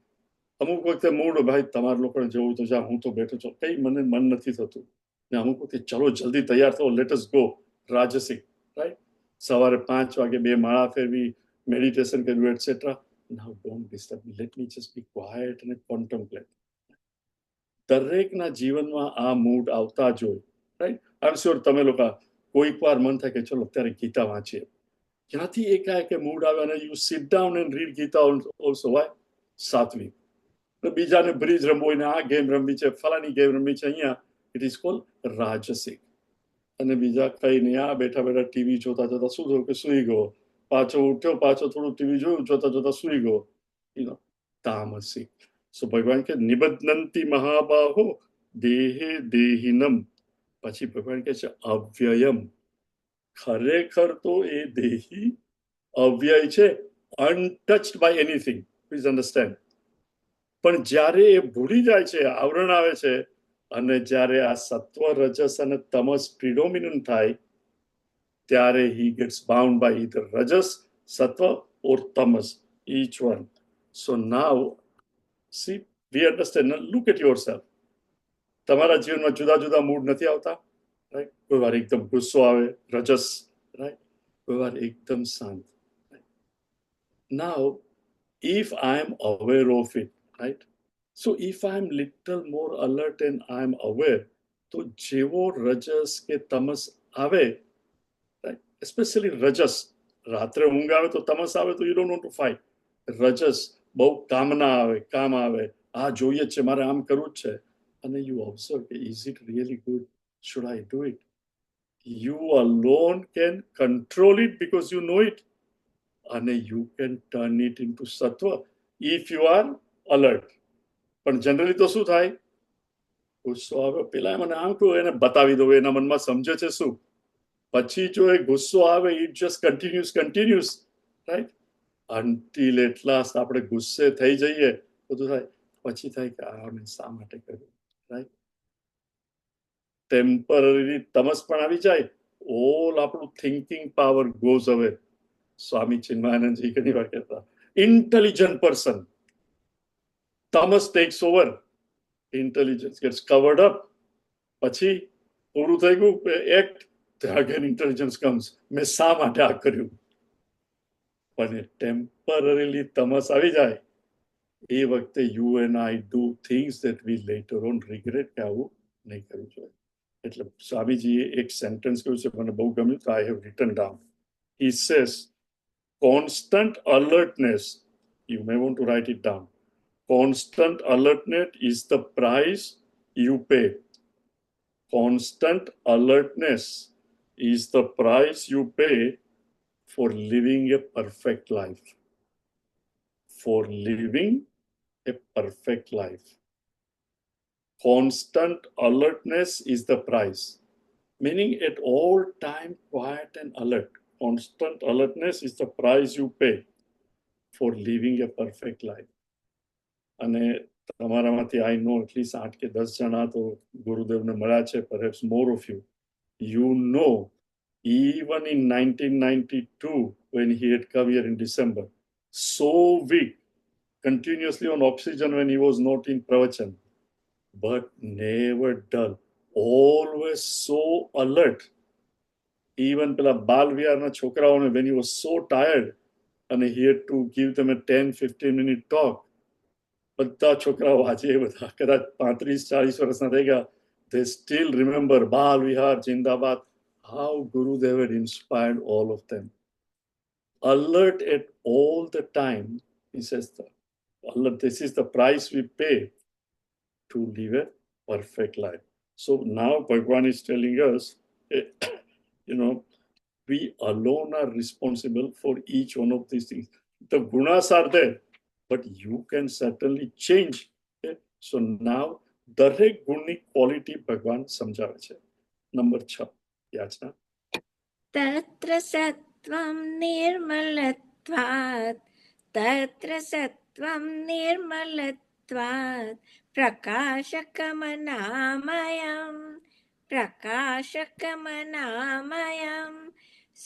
અમુક વખતે મૂડ, ભાઈ તમારા લોકોને જવું તો જા, હું તો બેઠો છું, કઈ મને મન નથી થતું. ને અમુક વખતે ચલો જલ્દી તૈયાર થો, લેટ અસ ગો, રાજસિક, રાઈટ? સવારે 5 વાગે 2 માળા ફેરવી, મેડિટેશન કર્યું, etcetera. Now don't disturb me, let me just be quiet અને કોન્ટેમ્પલેટ. દરેકના જીવનમાં આ મૂડ આવતા જ હોય, રાઈટ? આઈ એમ શ્યોર તમે લોકો કોઈક વાર મન થાય કે ચલો અત્યારે ગીતા વાંચીએ. ક્યાંથી એકાએક મૂડ આવે અને you sit down and read Gita also. Why? સાત્વિક. બીજાને બ્રિજ રમવો, આ ગેમ રમવી છે, ફલાની ગેમ રમવી છે, અહીંયા ઇટ ઇઝ કોલ્ડ રાજસિક. અને બીજા કઈ નહીં, આ બેઠા બેઠા ટીવી જોતા જોતા શું થયું કે સુઈ ગયો, પાછો ઉઠ્યો, પાછો થોડું ટીવી જોયું, જોતા જોતા સુઈ ગયો, તામસિક. સો ભગવાન કે નિબધ્નંતિ મહાબાહો દેહે દેહિનમ, પછી ભગવાન કે છે અવ્યયમ, ખરેખર તો એ દેહી અવ્યય છે, અનટચ્ડ બાય એનીથિંગ, પ્લીઝ અન્ડરસ્ટેન્ડ. પણ જ્યારે એ ભૂલી જાય છે, આવરણ આવે છે, અને જ્યારે આ સત્વ રજસ અને તમસ પ્રિડોમિનન્ટ થાય, ત્યારે he gets bound by either rajas, sattva or tamas, each one. So now, see, we understand. Now look at yourself. તમારા જીવનમાં જુદા જુદા મૂડ નથી આવતા, રાઈટ? કોઈ વાર એકદમ ગુસ્સો આવે, રજસ, રાઈટ? કોઈ વાર એકદમ શાંત. Now, if I am aware of it, right? So if I am little more alert and I am aware, તો જેવો રજસ કે તમસ આવે, right? Especially રજસ, રાત્રે ઊંઘ આવે તો તમસ આવે તો you don't want to fight. Raj's બહુ કામના આવે, કામ આવે, આ જોઈએ છે, મારે આમ કરવું જ છે, અને you observe, is it really good? Should I do it? You alone can control it because you know it. And you can turn it into sattva if you are alert. પણ જનરલી તો શું થાય? ગુસ્સો આવે, પેલા મને આમ કહું, એને બતાવી દો, એના મનમાં સમજે છે શું. પછી જો એ ગુસ્સો આવે, it just continues, right? Until at last આપણે ગુસ્સે થઈ જઈએ, બધું થાય, પછી થાય કે આ મેં શા માટે કર્યું, right? ટેમ્પરરી તમસ પણ આવી જાય, ઓલ આપણું થિંકિંગ પાવર goes away. સ્વામી ચિન્મયાનંદજી ઘણી વાર કહેતા, intelligent person, tamas takes over, intelligence gets covered up, પછી પૂરું થઈ ગયું એક્ટ, again intelligence comes, મેં શા માટે આ કર્યું. પણ ટેમ્પરરીલી તમસ આવી જાય, એ વખતે you and I do things that we later on regret કે આવું નહીં કરવું જોઈએ. એટલે સ્વામીજીએ એક સેન્ટેન્સ કહ્યું છે, મને બહુ ગમ્યું, તો I have written down. He says, constant alertness, you may want to write it down. Constant alertness is the price you pay. Constant alertness is the price you pay for living a perfect life. For living a perfect life. Constant alertness is the price. Meaning at all time quiet and alert. Constant alertness is the price you pay for living a perfect life. અને તમારામાંથી I know at least 8 કે 10 જણા તો ગુરુદેવને મળ્યા છે, perhaps more of you. You know, even in 1992, when he had come here in December, so weak, continuously on oxygen when he was not in pravachan, but never dull, always so alert. Even પેલા બાલ વિહારના છોકરાઓને, when he was so tired and he had to give them a 10-15 minute talk, બધા છોકરાઓ આજે બધા કદાચ 35-40 વર્ષના થઈ ગયા, they still remember Bal Vihar Jindabad, how Gurudev had inspired all of them. Alert at all the time, he says, alert, this is the price we pay to live a perfect life. So now Bhagwan is telling us, you know, we alone are responsible for each one of these things. The gunas are there, but you can certainly change. Okay? So now, દરેક ગુણની ક્વોલિટી ભગવાન સમજાવે છે. નંબર 6, યાચના. તત્ર સત્વં નિર્મલત્વાत्, તત્ર સત્વં નિર્મલત્વાत्, પ્રકાશકમનામયં, પ્રકાશકમનામયં,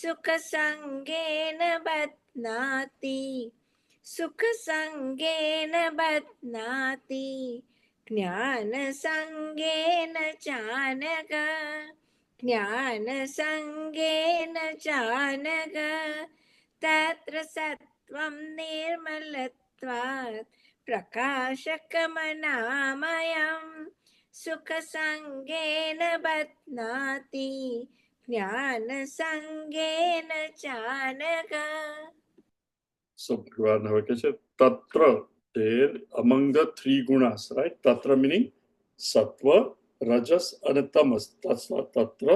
સુખસંગેન બધ્નાતિ, સુખસંગેન બધ્નાતિ, જ્ઞાનસંગેન ચાનઘ, જ્ઞાનસંગેન ચાનઘ, તત્ર સત્વં નિર્મલત્વાत्, પ્રકાશકમનામયં, સુખસંગેન બધ્નાતિ, જ્ઞાનસંગેન ચાનઘ. So Bhagwan હવે કહે છે તત્ર, there among the 3 gunas, right? Tatra meaning sattva, rajas અને tamas. તત્ર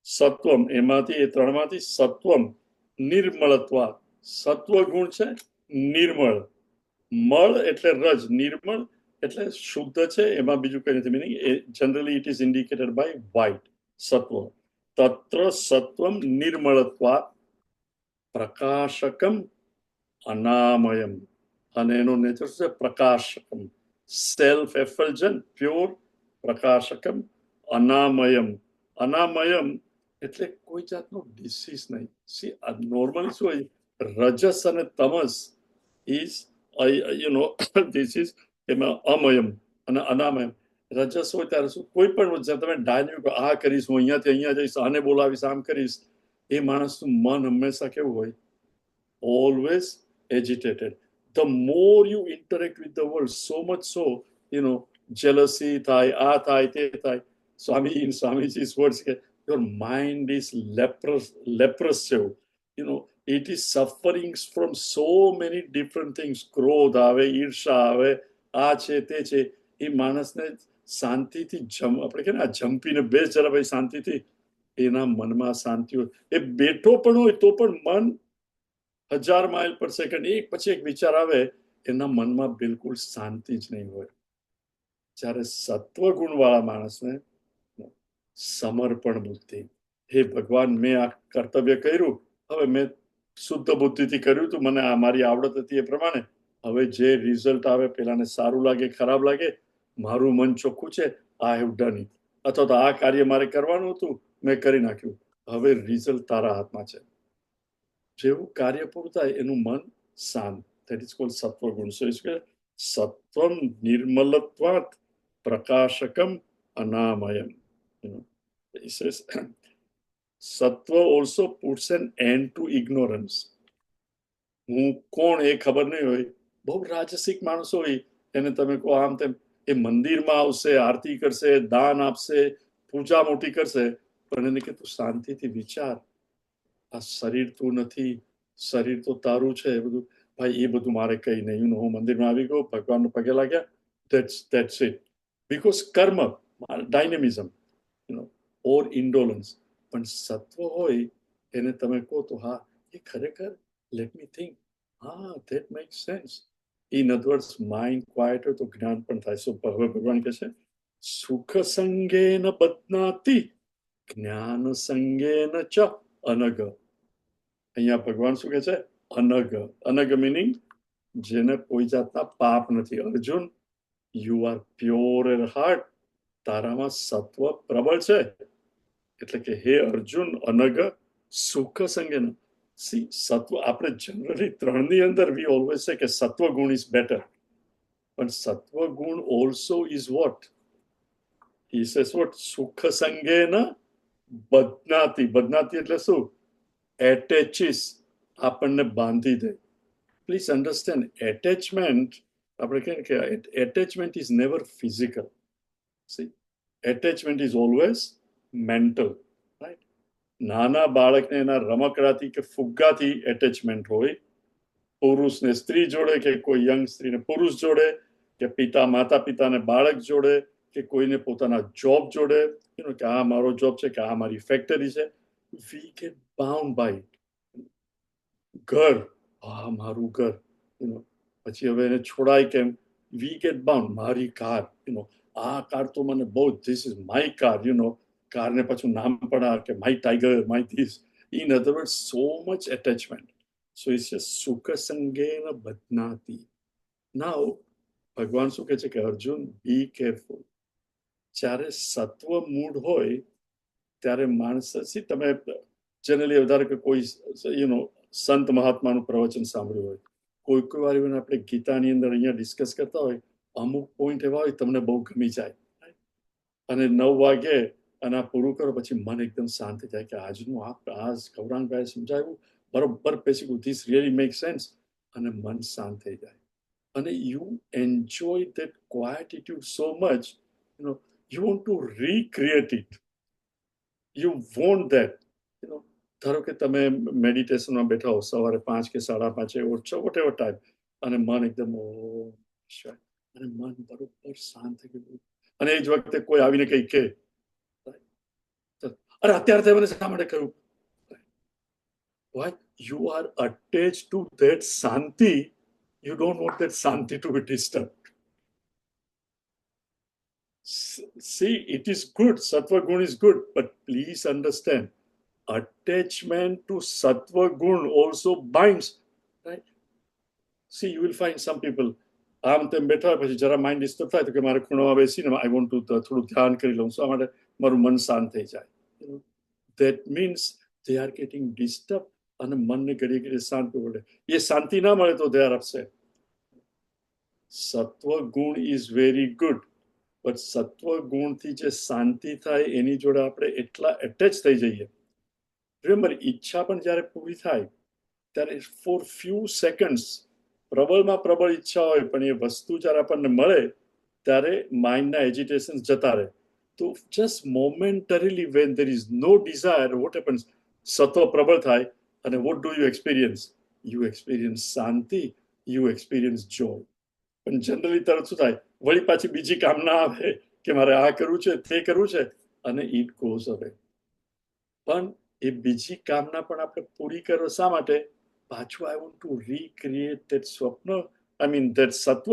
સત્વમ, એમાંથી એ ત્રણમાંથી સત્વમ નિર્મળત્વા, સત્વ ગુણ છે નિર્મળ, મળ એટલે રજ, નિર્મળ એટલે શુદ્ધ છે, એમાં બીજું કઈ નથી meaning. Generally it is indicated by white સત્વ. તત્ર સત્વમ નિર્મળત્વાત પ્રકાશકમ અનામયમ, અને એનો નેચર છે પ્રકાશકમ, સેલ્ફ એફલ્જન્ટ, પ્યોર, પ્રકાશકમ અનામયમ. અનામયમ એટલે કોઈ જાતનો ડિસીઝ નહીં. સી નોર્મલી શું હોય, રજસ અને તમસ ઇઝ ધીસ ઇઝ એમાં અમયમ અને અનામયમ. રજસ હોય ત્યારે શું, કોઈ પણ તમે ડાયનેમિક આ કરીશ, હું અહીંયાથી અહીંયા જઈશ, આને બોલાવીશ, આમ કરીશ, એ માણસનું મન હંમેશા કેવું હોય, always agitated. The more you interact with the world, so much so, jealousy થાય, આ થાય, તે થાય. in Swamiji's words, your mind is leprous. It is suffering from so many different things. ક્રોધ આવે, ઈર્ષા આવે, આ છે, તે છે. એ માણસને શાંતિથી આપણે કે આ જંપીને બેસ જરા ભાઈ શાંતિથી, એના મનમાં શાંતિ હોય. એ બેઠો પણ હોય તો પણ મન 1000 માઇલ પર સેકન્ડ એક પછી એક વિચાર આવે, એના મનમાં બિલકુલ શાંતિ જ નહીં હોય. જ્યારે સત્વગુણ વાળા માણસને સમર્પણ બુદ્ધિ, હે ભગવાન, મેં આ કર્તવ્ય કર્યું, હવે મેં શુદ્ધ બુદ્ધિથી કર્યું હતું, મને આ મારી આવડત હતી એ પ્રમાણે, હવે જે રિઝલ્ટ આવે, પેલાને સારું લાગે, ખરાબ લાગે, મારું મન ચોખ્ખું છે, આઈ હેવ ડન ઇટ. અથવા તો આ કાર્ય મારે કરવાનું હતું, મેં કરી નાખ્યું, હવે રિઝલ્ટ તારા હાથમાં છે. જેવું કાર્ય પૂરું થાય એનું મન શાંત. That is called સત્વગુણ. So it's called Satvam નિર્મલત્વાત પ્રકાશકમ અનામયમ. He says સત્વ also puts an end to ignorance. હું કોણ એ ખબર નહીં હોય. બહુ રાજસિક માણસો હોય, એને તમે કહો આમ તેમ, એ મંદિરમાં આવશે, આરતી કરશે, દાન આપશે, પૂજા મોટી કરશે, પણ એને કે તું શાંતિથી વિચાર, આ શરીર તું નથી, શરીર તો તારું છે. એ બધું ભાઈ, એ બધું મારે કઈ નહીં. હું મંદિરમાં આવી ગયો, ભગવાનને પગે લાગ્યા, that's it. Because કર્મ, ડાયનેમિઝમ, ઓર ઇન્ડોલન્સ. પણ સત્વ હોય એને તમે કહો તો હા, એ ખરેખર, લેટ મી થિંક, હા, that makes sense. In other words, mind quite હોય તો જ્ઞાન પણ થાય. સો હવે ભગવાન કહે છે સુખ સંગેન બદનાતિ જ્ઞાન સંગેન ચ અનગ. અહીંયા ભગવાન શું કહે છે? અનગ. અનગ મીનિંગ જેને કોઈ જાતના પાપ નથી. Arjun, you are pure air heart, તારામાં સત્વ પ્રબળ છે. એટલે કે હે અર્જુન, અનગ સુખ સંગેન. સી સત્વ, આપણે જનરલી 3 ની અંદર વી ઓલવેઝ સે કે સત્વ ગુણ ઇઝ બેટર, પણ સત્વ ગુણ also is what? He says what? સુખ સંગેન બદનાતિ. બદનાતિ એટલે શું? એટેચિસ, આપણને બાંધી દે. પ્લીઝ અન્ડરસ્ટેન્ડ, એટેચમેન્ટ, આપણે કહીએ કે attachment is never physical. C, attachment is always mental, right? નાના બાળકને એના રમકડાથી કે ફુગ્ગાથી એટેચમેન્ટ હોય. પુરુષને સ્ત્રી જોડે, કે કોઈ યંગ સ્ત્રીને પુરુષ જોડે, કે માતા પિતાને બાળક જોડે, કે કોઈને પોતાના જોબ જોડે, કે આ મારો જોબ છે, કે આ મારી ફેક્ટરી છે. We get bound by it. ઘર, આ મારું ઘર, પછી હવે એને છોડાય કેમ? We get bound. મારી કાર, આ કાર તો મને બહુ, ધીસ ઇઝ માય કાર, કારને પાછું નામ પણ કે my tiger, my this. In other word, so much attachment. So it's સુખ સંગેન બદનાતિ. નાઉ ભગવાન શું કહે છે કે અર્જુન, બી કેરફુલ. જ્યારે સત્વ મૂળ હોય ત્યારે માણસ, તમે જનરલી વધારે કે કોઈ સંત મહાત્માનું પ્રવચન સાંભળ્યું હોય, કોઈ વાર આપણે ગીતાની અંદર અહીંયા ડિસ્કસ કરતા હોય, અમુક પોઈન્ટ એવા હોય તમને બહુ ગમી જાય, અને 9 વાગે અને આ પૂરું કરો પછી મન એકદમ શાંત થઈ જાય કે આજનું આ ગૌરાંગભાઈ સમજાવ્યું બરોબર, પછી ધીસ રિયલી મેક સેન્સ, અને મન શાંત થઈ જાય. અને you enjoy that quietitude so much, you want to recreate it. You want that. ધારો કે તમે મેડિટેશનમાં બેઠા હો, સવારે 5 કે 5:30 વોટ એવર ટાઈમ, અને મન એકદમ અને મન બરોબર શાંત થઈ ગયું, અને એ જ વખતે કોઈ આવીને કઈ કે અરે અત્યારે મને શા માટે કહ્યું? Why? You are attached to that Shanti. You don't want that Shanti to be disturbed. See, it is good. Sattva gun is good, but please understand, attachment to sattva gun also binds, right? See, you will find some people આમ તેમ બેઠા પછી જરા માઇન્ડ ડિસ્ટર્બ થાય તો કે મારે ખૂણામાં બેસીને આઈ વોન્ટ ટુ થોડું ધ્યાન કરી લઉં, શા માટે મારું મન શાંત થઈ જાય. That means they are getting disturbed અને મનને ઘડી ઘડી શાંત કરવું પડે. એ શાંતિ ના મળે તો they are upset. સત્વ ગુણ ઇઝ વેરી ગુડ, બટ સત્વ ગુણથી જે શાંતિ થાય એની જોડે આપણે એટલા એટેચ થઈ જઈએ. રિમેમ્બર, ઈચ્છા પણ જ્યારે પૂરી થાય ત્યારે ફોર ફ્યુ સેકન્ડ્સ પ્રબળમાં પ્રબળ ઈચ્છા હોય, પણ એ વસ્તુ જ્યારે આપણને મળે ત્યારે માઇન્ડના એજિટેશન જતા રહે. તો just momentarily when there is no desire, what happens? સત્વ પ્રબળ થાય અને what do you experience? You experience શાંતિ, યુ એક્સપિરિયન્સ જોય. પણ જનરલી તરત શું થાય? વળી પાછી બીજી કામના આવે કે મારે આ કરવું છે, તે કરવું છે, અને ઇટ ગોઝ અવે. પણ એ બીજી કામના પણ આપણે પૂરી કરો શા માટે? પાછું I want to recreate that સ્વપ્ન, આઈ મીન ધેટ સત્વ.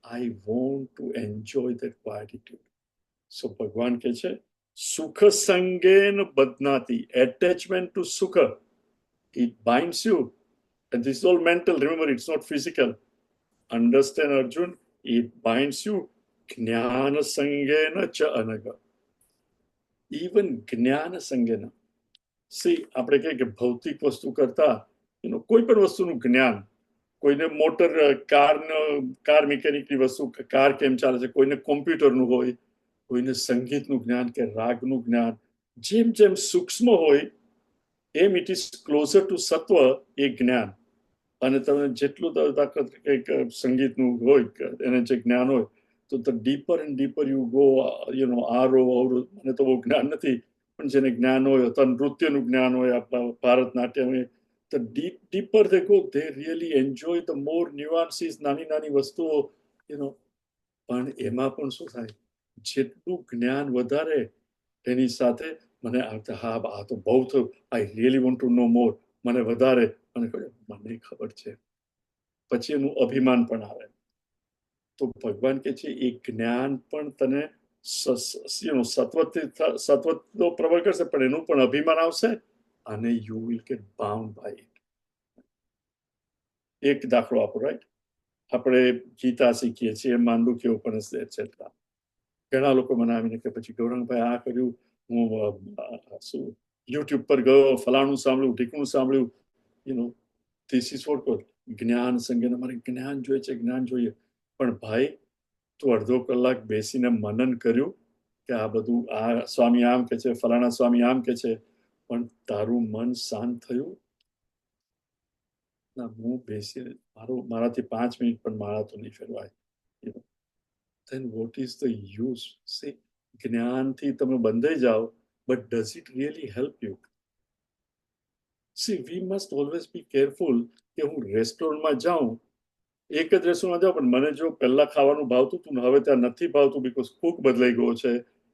I want to enjoy that quietude. So ભગવાન કહે છે સુખ સંગેન બદનાતી, એટેચમેન્ટ ટુ સુખ, it binds you, and this is all mental. Remember, it's not physical. Understand, Arjun, it binds you. Jnana sangena cha anaga. Even jnana sangena. See, આપણે કહીએ કે ભૌતિક વસ્તુ કરતા કોઈ પણ વસ્તુનું જ્ઞાન, કોઈને મોટર કાર મિકેનિકની વસ્તુ, કાર કેમ ચાલે છે, કોઈને કોમ્પ્યુટરનું હોય, કોઈને સંગીતનું જ્ઞાન કે રાગનું જ્ઞાન. જેમ જેમ સૂક્ષ્મ હોય એમ ઇટ ઇઝ ક્લોઝર ટુ સત્વ એ જ્ઞાન. અને તમે જેટલું કંઈક સંગીતનું હોય એને જે જ્ઞાન હોય તો the deeper and deeper you go, આરો અવરો, મને તો બહુ જ્ઞાન નથી, પણ જેને જ્ઞાન હોય, અથવા નૃત્યનું જ્ઞાન હોય, આપણા Bharatanatyam, the deeper they go, they really enjoy the more nuances, નાની નાની વસ્તુઓ, પણ એમાં પણ શું થાય? જેટલું જ્ઞાન વધારે એની સાથે મને હા આ તો બહુ થયું, આઈ રિયલી વોન્ટ ટુ નો મોર, મને વધારે, મને ખબર છે, પછી એનું અભિમાન પણ આવે. તો ભગવાન કહે છે એ જ્ઞાન પણ તને સત્વ તો પ્રબળ કરશે, પણ એનું પણ અભિમાન આવશે અને you will get bound by it. એક દાખલો આપો, રાઈટ? આપણે ગીતા શીખીએ છીએ, માંડુક્ય ઉપનિષદ એટસેટ્રા. ઘણા લોકો મને આવીને કે પછી ગૌરંગભાઈ આ કર્યું, હું શું યુટ્યુબ પર ગયો, ફલાણું સાંભળ્યું, ઢીકણું સાંભળ્યું, ધીસ ઇઝ વોટ કોલ જ્ઞાન સંજ્ઞાન. અમારે જ્ઞાન જોઈએ છે, જ્ઞાન જોઈએ. પણ ભાઈ, તું અડધો કલાક બેસીને મનન કર્યું કે આ બધું, આ સ્વામી આમ કે છે, ફલાણા સ્વામી આમ કે છે, પણ તારું મન શાંત થયું? ના, હું બેસીને મારાથી 5 મિનિટ પણ માળા તો નહીં ફેરવાય. then what is the use? See, જ્ઞાનથી તમે બંધાઈ જાઓ, but does it really help you? See, we must always be careful કે હું રેસ્ટોરન્ટમાં જાઉં, એક જ રેસ્ટોરન્ટમાં જાઉં, પણ મને જો પહેલા ખાવાનું ભાવતું હતું ને હવે ત્યાં નથી ભાવતું બીકોઝ કુક બદલાઈ ગયો છે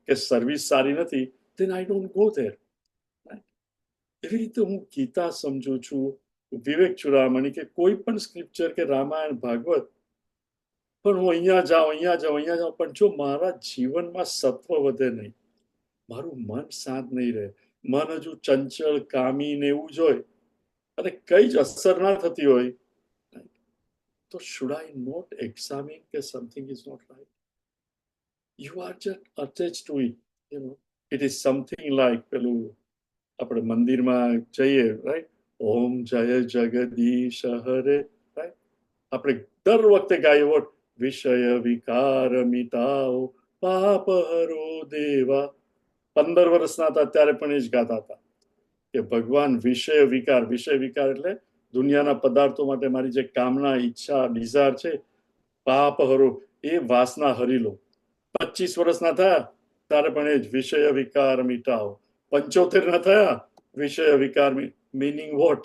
કે સર્વિસ સારી નથી, then I don't go there. એવી રીતે હું ગીતા સમજું છું, વિવેક ચુડામણી કે કોઈ પણ સ્ક્રિપ્ચર કે રામાયણ ભાગવત, પણ હું અહીંયા જાઉં, પણ જો મારા જીવનમાં સત્વ વધે નહીં, મારું મન શાંત નહીં રહે, મન હજુ ચંચળ, કામી ને એવું જ હોય અને કઈ જ અસર ના થતી હોય, તો should I not examine કે something is not right? You are just attached to it. It is something like પેલું આપણે મંદિરમાં જઈએ, રાઈટ? ઓમ જય જગદીશ હરે, રાઈટ? આપણે દર વખતે ગાઈએ વોટ? વિષય વિકાર મિટાઓ પાપ હરો દેવા. 15 વર્ષના હતા ત્યારે પણ એ જ ગાતા હતા કે ભગવાન વિષય વિકાર એટલે દુનિયાના પદાર્થો માટે મારી જે કામના, ઈચ્છા, ડિઝાયર છે, પાપ હરો, એ વાસના હરી લો. 25 વર્ષના થયા ત્યારે પણ એ જ વિષય વિકાર મિટાઓ. 75 ના થયા, વિષય વિકાર, meaning what?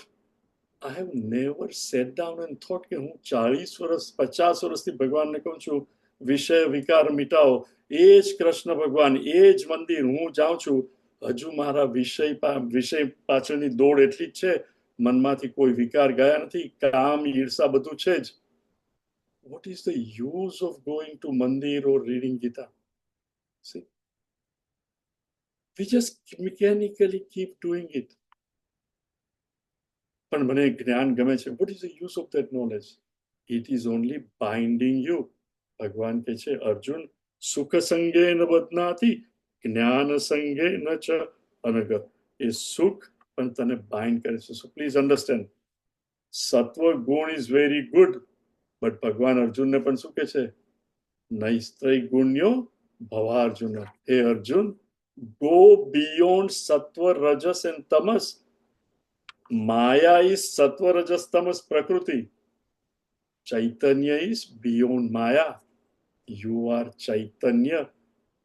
I have never sat down and thought કે હું 40 વર્ષ 50 વર્ષથી ભગવાનને કહું છું વિષય વિકાર મિટાવો. એ જ કૃષ્ણ ભગવાન, એ જ મંદિર, હું જાઉં છું, હજુ મારા વિષય પાછળની દોડ એટલી જ છે, મનમાંથી કોઈ વિકાર ગયા નથી, કામ, ઈર્ષા બધું છે જ. What is the use of going to મંદિર or reading Gita? See, we just mechanically keep doing it. પણ મને જ્ઞાન ગમે છે. What is the use of that knowledge? It is only binding you. ભગવાન કહે છે અર્જુન સુખ સંગે ન બદનાતી જ્ઞાન સંગે ન ચ અનગ. એ સુખ પણ તને બાઇન્ડ કરે છે. So please understand, સત્વ ગુણ is very good, but ભગવાન અર્જુનને પણ શું કહે છે? નૈસ્ત્રય ગુણ્યો ભવાર્જુન. હે Arjun, go beyond સત્વ Raj's and tamas. Maya is sattva rajas tamas prakriti. Chaitanya is beyond Maya. You are Chaitanya,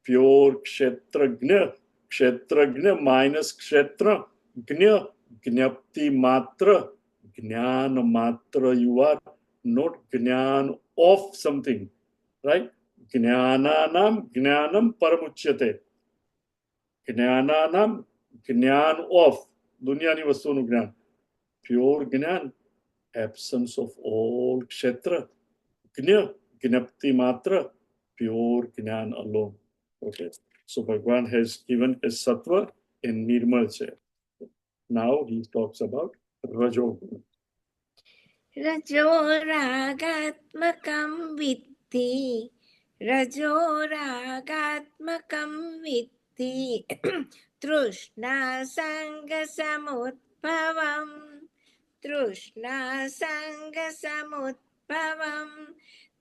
pure kshetragnya. Kshetragnya minus kshetra. Gnya, gnapti matra. Jnana matra. You are not jnana of something. Right? Jnananam jnanam paramuchyate. Jnananam jnan of. દુનિયાની વસ્તુનું જ્ઞાન. પ્યોર જ્ઞાન, એબ્સન્સ ઓફ ઓલ ક્ષેત્ર. જ્ઞ, જ્ઞપ્તિ માત્ર, પ્યોર જ્ઞાન અલોન. ઓકે, સો ભગવાન હેઝ given a સત્વ એ નિર્મળ છે. નાઉ he talks about રજોગુણ. રજો રાગાત્મકં વિદ્ધિ, રજો રાગાત્મકં વિદ્ધિ, તૃષ્ણા સંગ સમુદ્ભવમ, તૃષ્ણા સંગ સમુદ્ભવમ,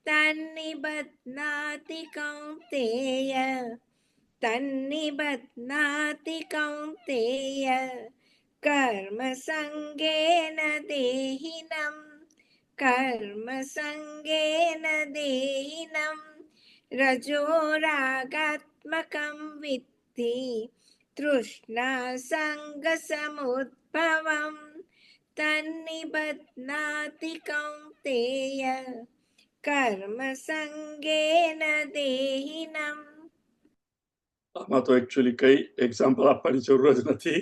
તન્નિબધ્નાતિ કૌંતેય, તન્નિબધ્નાતિ કૌંતેય, કર્મ સંગેન દેહિનમ, કર્મ સંગેન દેહિનમ, રજો રાગાત્મકં વિદ્ધિ, તૃષ્ણા સંગ સમુદ્ભવમ, તન્નિબધ્નાતિ કૌંતેય, કર્મ સંગેન દેહિનમ. આમાં તો એકચ્યુઅલી કઈ એક્ઝામ્પલ આપવાની જરૂર જ નથી.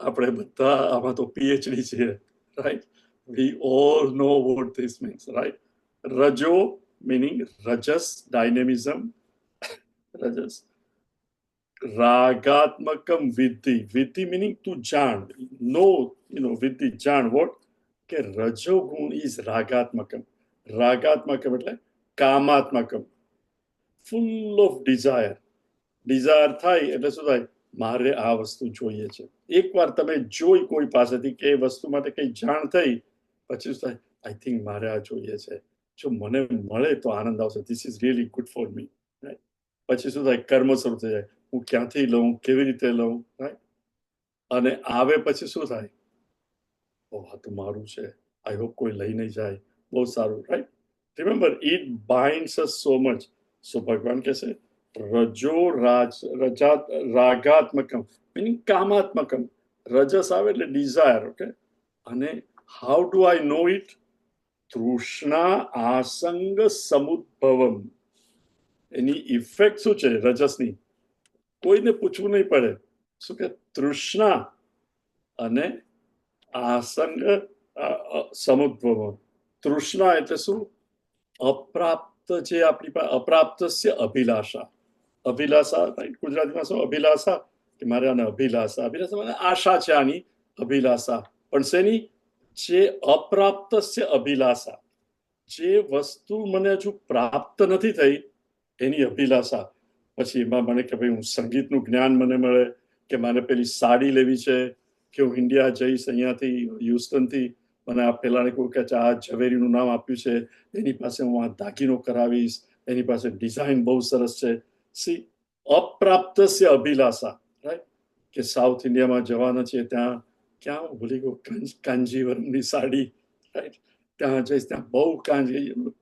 આપણે બધા આમાં તો PhD છીએ, right? We all know what this means, right? Rajo meaning rajas, dynamism. Rajas. Ragatmakam viddhi. Viddhi meaning to jaan. Know, viddhi, jaan. What? કે રજો ગુણ is રાગાત્મકમ. રાગાત્મકમ એટલે કામાત્મકમ. Full of desire. Desire થાય એટલે શું થાય? મારે આ વસ્તુ જોઈએ છે. એકવાર તમે જોઈ કોઈ પાસેથી કે એ વસ્તુ માટે કઈ જાણ થઈ, પછી શું થાય? આઈ થિંક મારે આ જોઈએ છે. જો મને મળે તો આનંદ આવશે. This is really good for me. પછી શું થાય? કર્મ શરૂ થઈ જાય. હું ક્યાંથી લઉં, કેવી રીતે લઉં, રાઈટ? અને આવે પછી શું થાય? ઓ આ તો મારું છે, આઈ હોપ કોઈ લઈ નહીં જાય. બહુ સારું, right? Remember, it binds us so much. So ભગવાન કહે છે રજો રાગાત્મકમ મીનિંગ કામાત્મકમ. રજસ આવે એટલે desire. Okay, and how do I know it? તૃષ્ણા આસંગ સમુદ્ભવમ. એની ઇફેક્ટ શું છે રજસની? કોઈને પૂછવું નહીં પડે. શું કે? તૃષ્ણા અને આસંગ સમુદ્ભવમ. તૃષ્ણા એટલે શું? અપ્રાપ્ત જે આપણી પાસે, અપ્રાપ્તસ્ય અભિલાષા. અભિલાષા, ગુજરાતીમાં શું અભિલાષા? કે મારે આને અભિલાષા. અભિલાષા મને આશા છે આની, અભિલાષા. પણ શેની? જે અપ્રાપ્તસ્ય અભિલાષા. જે વસ્તુ મને હજુ પ્રાપ્ત નથી થઈ એની અભિલાષા. પછી એમાં મને કે ભાઈ હું સંગીતનું જ્ઞાન મને મળે, કે મારે પેલી સાડી લેવી છે, કે હું ઇન્ડિયા જઈશ અહીંયાથી હ્યુસ્ટનથી, મને આ પેલાને કહું કે આ ઝવેરીનું નામ આપ્યું છે, એની પાસે હું આ દાગીનો કરાવીશ, એની પાસે ડિઝાઇન બહુ સરસ છે. સી, અપ્રાપ્તસ્ય અભિલાષા, રાઈટ? કે સાઉથ ઇન્ડિયામાં જવાના છે, ત્યાં ક્યાં હું ભૂલી ગયો, કાંજીવરમની સાડી, રાઈટ? ત્યાં જઈશ, ત્યાં બહુ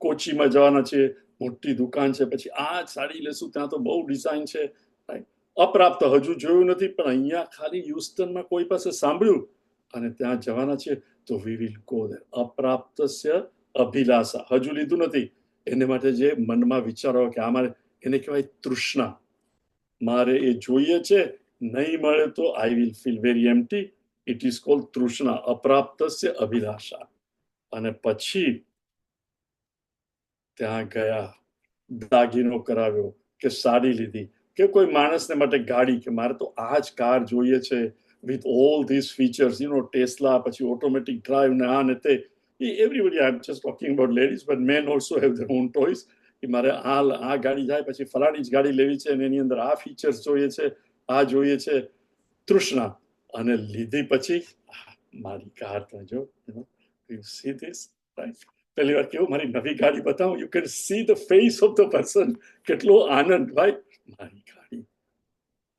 કોચીમાં જવાના છે, મોટી દુકાન છે, પછી આ સાડી લેશું, ત્યાં તો બહુ ડિઝાઇન છે, રાઈટ? અપ્રાપ્ત, હજુ જોયું નથી, પણ અહીંયા ખાલી હ્યુસ્ટનમાં કોઈ પાસે સાંભળ્યું અને ત્યાં જવાના છે, તો વી વિલ ગો ધેર. અપ્રાપ્તસ્ય અભિલાષા. હજુ લીધું નથી, એને માટે જે મનમાં વિચારો કે આ મારે, એને કહેવાય તૃષ્ણા. મારે એ જોઈએ છે, નહીં મળે તો I will feel very empty. It is called તૃષ્ણા. અપ્રાપ્તસ્ય અભિલાષા. અને પછી ત્યાં ગયા, દાગીનો કરાવ્યો કે સાડી લીધી, કે કોઈ માણસને માટે ગાડી, કે મારે તો આ જ કાર જોઈએ છે with all these features, Tesla, પછી automatic drive ને આ ને તે. Everybody, I'm just talking about ladies, but men also have their own toys. કે મારે આ ગાડી જાય પછી ફલાણી જ ગાડી લેવી છે અને એની અંદર આ ફીચર્સ જોઈએ છે, આ જોઈએ છે. તૃષ્ણા. અને લીધી પછી મારી કાર તો જો, you see this, right? પહેલી વાર કેવું મારી નવી ગાડી બતાવું, you can see the face of the person, કેટલો આનંદ, ભાઈ મારી ગાડી.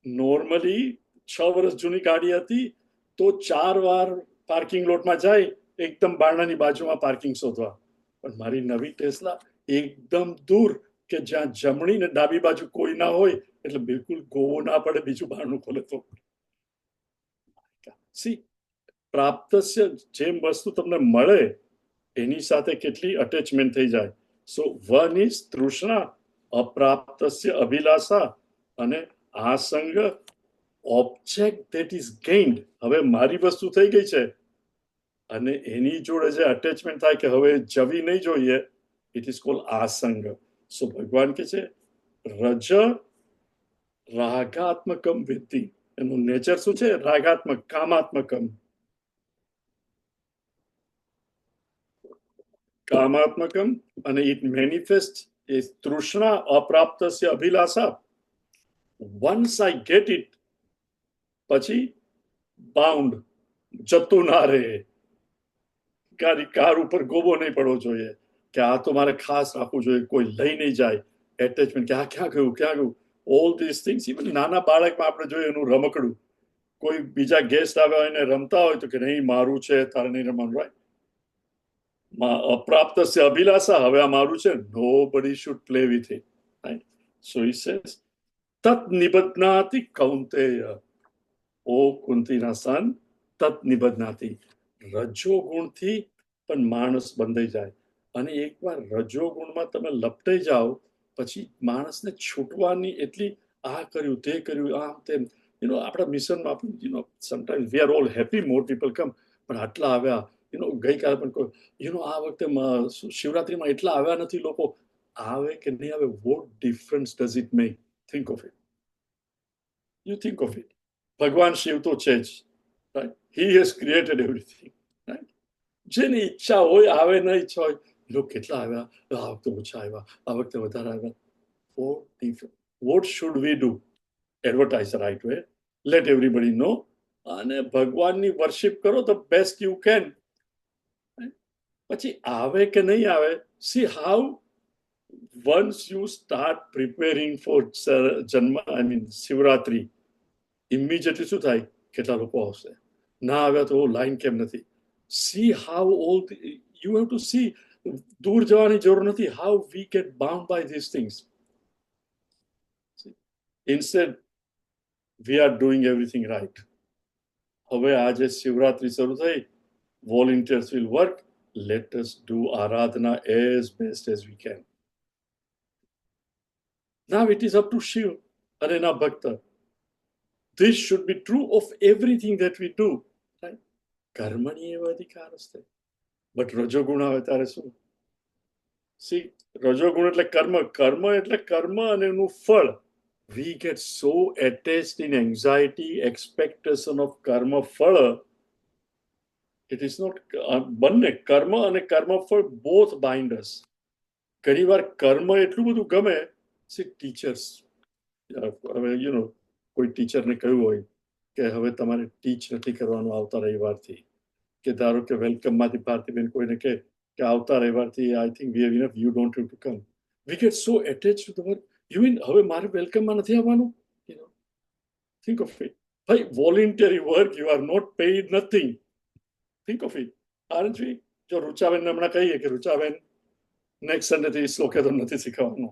નોર્મલી 6 વર્ષ જૂની ગાડી હતી તો 4 વાર પાર્કિંગ લોટમાં જાય એકદમ બારણાની બાજુમાં પાર્કિંગ શોધવા, પણ મારી નવી ટેસ્લા એકદમ દૂર કે જ્યાં જમણી ને ડાબી બાજુ કોઈ ના હોય, એટલે બિલકુલ ગોવો ના પડે બીજું બારણું ખોલે તો. સી, પ્રાપ્તસ્ય, જેમ વસ્તુ તમને મળે એની સાથે કેટલી અટેચમેન્ટ થઈ જાય. સો વન ઇઝ તૃષ્ણા, અપ્રાપ્તસ્ય અભિલાષા, અને આસંગ ઓબ્જેક્ટ ધેટ ઇઝ ગેઇન્ડ. હવે મારી વસ્તુ થઈ ગઈ છે અને એની જોડે જે અટેચમેન્ટ થાય કે હવે જવી નહીં જોઈએ, ઇટ ઇઝ કોલ્ડ આસંગ. સો ભગવાન કે છે રજ રાગાત્મકમ વિદ્ધિ. એનું નેચર શું છે? રાગાત્મક, કામાત્મકમ. કામાત્મકમ, અને ઇટ મેનિફેસ્ટ એ તૃષ્ણા, અપ્રાપ્તસ્ય અભિલાષા. વન્સ આઈ ગેટ ઇટ, પછી બાઉન્ડ, જતું ના રહે. કાર ઉપર ગોબો નહીં પડવો જોઈએ કે આ તો મારે ખાસ રાખવું જોઈએ, કોઈ લઈ નહીં જાય. એટેચમેન્ટ કે આ ક્યાં ગયું, ક્યાં ગયું, ઓલ ધીસ થિંગ્સ. ઇવન નાના બાળકમાં આપણે જોઈએ એનું રમકડું, કોઈ બીજા ગેસ્ટ આવ્યા હોય ને રમતા હોય તો કે નહીં મારું છે, તારે નહીં રમવાનું, રાઈટ? અપ્રાપ્તસ્ય અભિલાષા, હવે આ મારું છે, nobody should play with it, right? So he says તત નિબધ્નાતિ કૌંતેય. ઓ કુંતીના સન, તત નિબધ્નાતિ. રજોગુણથી પણ માણસ બંધાઈ જાય, અને એકવાર રજોગુણમાં તમે લપટાઈ જાઓ પછી માણસને છૂટવાની એટલી, આ કર્યું તે કર્યું આમ તેમ. આપણા મિશનમાં આપણે sometimes we are all happy, more people come, પણ આટલા આવ્યા, ગઈકાલે પણ કોઈ આ વખતે શિવરાત્રીમાં એટલા આવ્યા નથી લોકો. આવે કે નહીં આવે, what difference does it make? Think of it, you think of it. ભગવાન શિવ તો છે જ, right? He has created everything, right? જેની ઈચ્છા હોય આવે, ન ઈચ્છા હોય, લોકો કેટલા આવ્યા, આ વખતે ઓછા આવ્યા, આ વખતે વધારે આવ્યા. What should we do? Advertise right way, let everybody know, અને ભગવાનની વર્શિપ કરો ધ બેસ્ટ યુ કેન. પછી આવે કે નહીં આવે, C how once you start preparing for Shivratri, immediately શું થાય? કેટલા લોકો આવશે, ના આવ્યા તો લાઈન કેમ નથી? See how all you have to see. દૂર જવાની જરૂર નથી. How we get bound by these things. Instead, we are doing everything right. હવે આજે શિવરાત્રી શરૂ થઈ, volunteers will work. Let us do Aradhana as best as we can. Now it is up to Shiv and એના ભક્ત. This should be true of everything that we do. Right? કર્મણી એવો અધિકાર હશે. બટ રજોગુણ આવે ત્યારે શું? સી, રજોગુણ એટલે કર્મ, કર્મ એટલે કર્મ અને એનું ફળ. We get so attached in anxiety, expectation of karma phala. It is not, બંને કર્મ અને કર્મ ફળ both bind us. ઘણી વાર કર્મ એટલું બધું ગમે. સી, ટીચર્સ, હવે કોઈ ટીચરને કહ્યું હોય કે હવે તમારે ટીચ નથી કરવાનું આવતા રવિવારથી, કે ધારો કે વેલકમમાંથી ભારતીબેન કોઈને કહે કે આવતા રવિવારથી I think we have enough, you don't have to come. We get so attach to the work. You mean હવે મારે વેલકમમાં નથી આવવાનું? Think of it. ભાઈ, voluntary work, you are not paid nothing. Think of it. Aren't we? જો રુચાબેનને હમણાં કહીએ કે રુચાબેન નેક્સ્ટ સન્ડેથી શ્લોકે તો નથી શીખવાનું,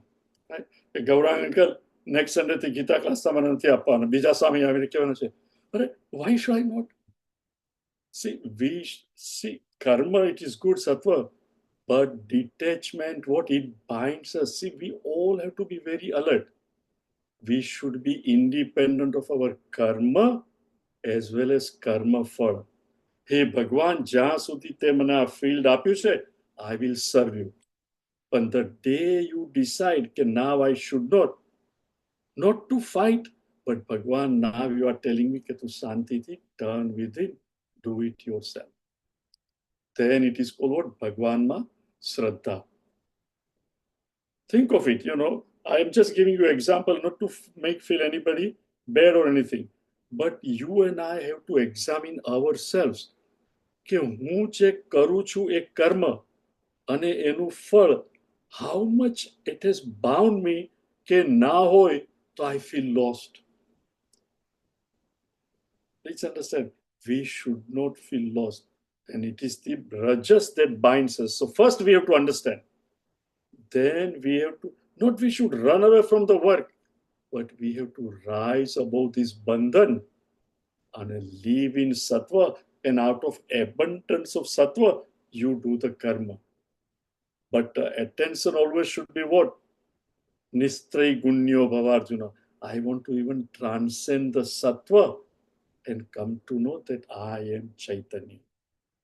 કે ગૌરાંગ અંકલ નેક્સ્ટ સન્ડેથી ગીતા ક્લાસ તમારે નથી આપવાના, બીજા સ્વામી આવીને કહેવાનું છે. અરે, why should I not? See, karma, it is good sattva, but detachment, what it binds us. See, we all have to be very alert. We should be independent of our karma as well as karma phala. Hey Bhagwan, જ્યાં સુધી તે મને આ ફિલ્ડ આપ્યું છે, I will serve you. But the day you decide that now I should not, not to fight. But Bhagwan, now you are telling me that to shanti thi, turn within, do it yourself. Then it is called what? Bhagwan ma Shraddha. Think of it, I am just giving you an example, not to make feel anybody bad or anything. But you and I have to examine ourselves. કે હું જે કરું છું એ કર્મ અને એનું ફળ, how much it has bound me કે ના હોય તો I feel lost. Please understand, we should not feel lost. And it is the rajas that binds us. So first we have to understand. Then we have to, not we should run away from the work, but we have to rise above this bandhan and live in sattva. And out of abundance of sattva, you do the karma. But attention always should be what? Nistray gunyo bhavarjuna. I want to even transcend the sattva and come to know that I am Chaitanya.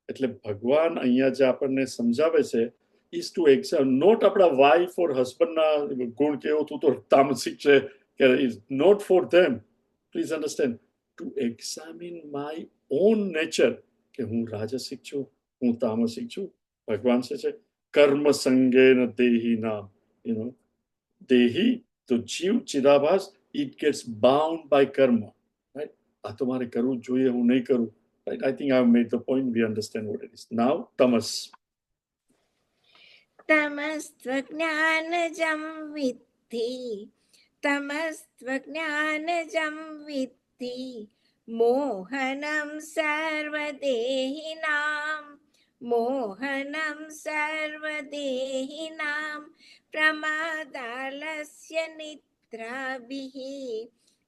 એટલે ભગવાન અહીંયા જે આપણને સમજાવે છે is to examine, not આપણા wife or husband ના ગુણ કેવો તું તો તામસિક છે, is not for them. Please understand, to examine my own nature, કે હું રાજસિક છું, હું તામસિક છું. ભગવાન છે કર્મ સંગેન દેહી નામ, દેહી તો જીવ ચિદાભાસ, it gets bound by karma, right? આ તો મારે કરવું જોઈએ, હું નહીં કરું, right? I think I've made the point. We understand what it is. Now tamas. तमस्त्वज्ञानजं विद्धि, तमस्त्वज्ञानजं विद्धि, मोहनं सर्वदेहिनां, मोहनं सर्वदेहिनां, प्रमादालस्य निद्राभिः,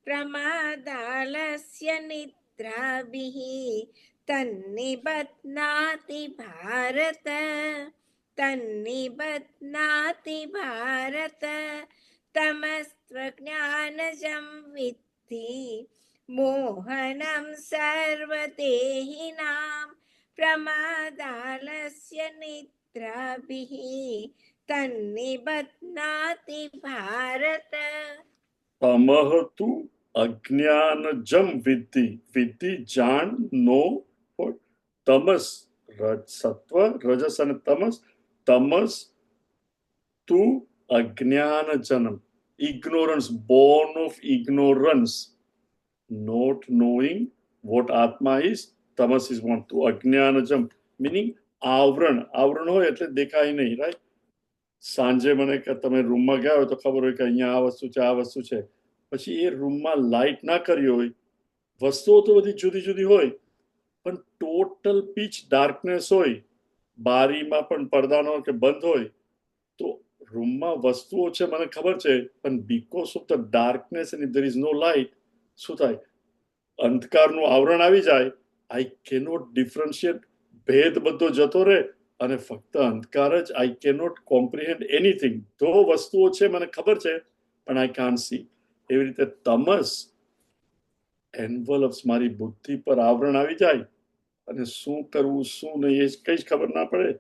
प्रमादालस्य निद्राभिः, तन्निबध्नाति भारत, तन्निबध्नाति भारत, तमस्त्वज्ञानजं विद्धि, मोहनं सर्वदेहिनां, प्रमादालस्य निद्राभिः, तन्निबध्नाति भारत. तमः तु अज्ञानजं विद्धि, विद्धि जान, नो. तमस सत्व, रजस and tamas. Tamas to ajnanajam, ignorance, born of ignorance, not knowing what Atma is. Tamas is one. To ajnanajam, meaning આવરણ. આવરણ હોય એટલે દેખાય નહીં, right? સાંજે મને કે તમે રૂમમાં ગયા હોય તો ખબર હોય કે અહીંયા આ વસ્તુ છે, આ વસ્તુ છે. પછી એ રૂમમાં લાઇટ ના કરી હોય, વસ્તુઓ તો બધી જુદી જુદી હોય, પણ ટોટલ પીચ ડાર્કનેસ હોય, બારીમાં પણ પડદાનો કે બંધ હોય, તો રૂમમાં વસ્તુઓ છે મને ખબર છે, પણ because of the darkness and there is no light, શું થાય? અંધકારનું આવરણ આવી જાય. આઈ કેનોટ ડિફરન્શિએટ, ભેદ બધો જતો રહે અને ફક્ત અંધકાર જ. આઈ કેનોટ કોમ્પ્રિહેન્ડ એનીથિંગ. તો વસ્તુઓ છે મને ખબર છે, પણ આઈ કાન્ટ સી. એવી રીતે તમસ એન્વલપ્સ, મારી બુદ્ધિ પર આવરણ આવી જાય અને શું કરવું શું નહીં એ કઈ જ ખબર ના પડે.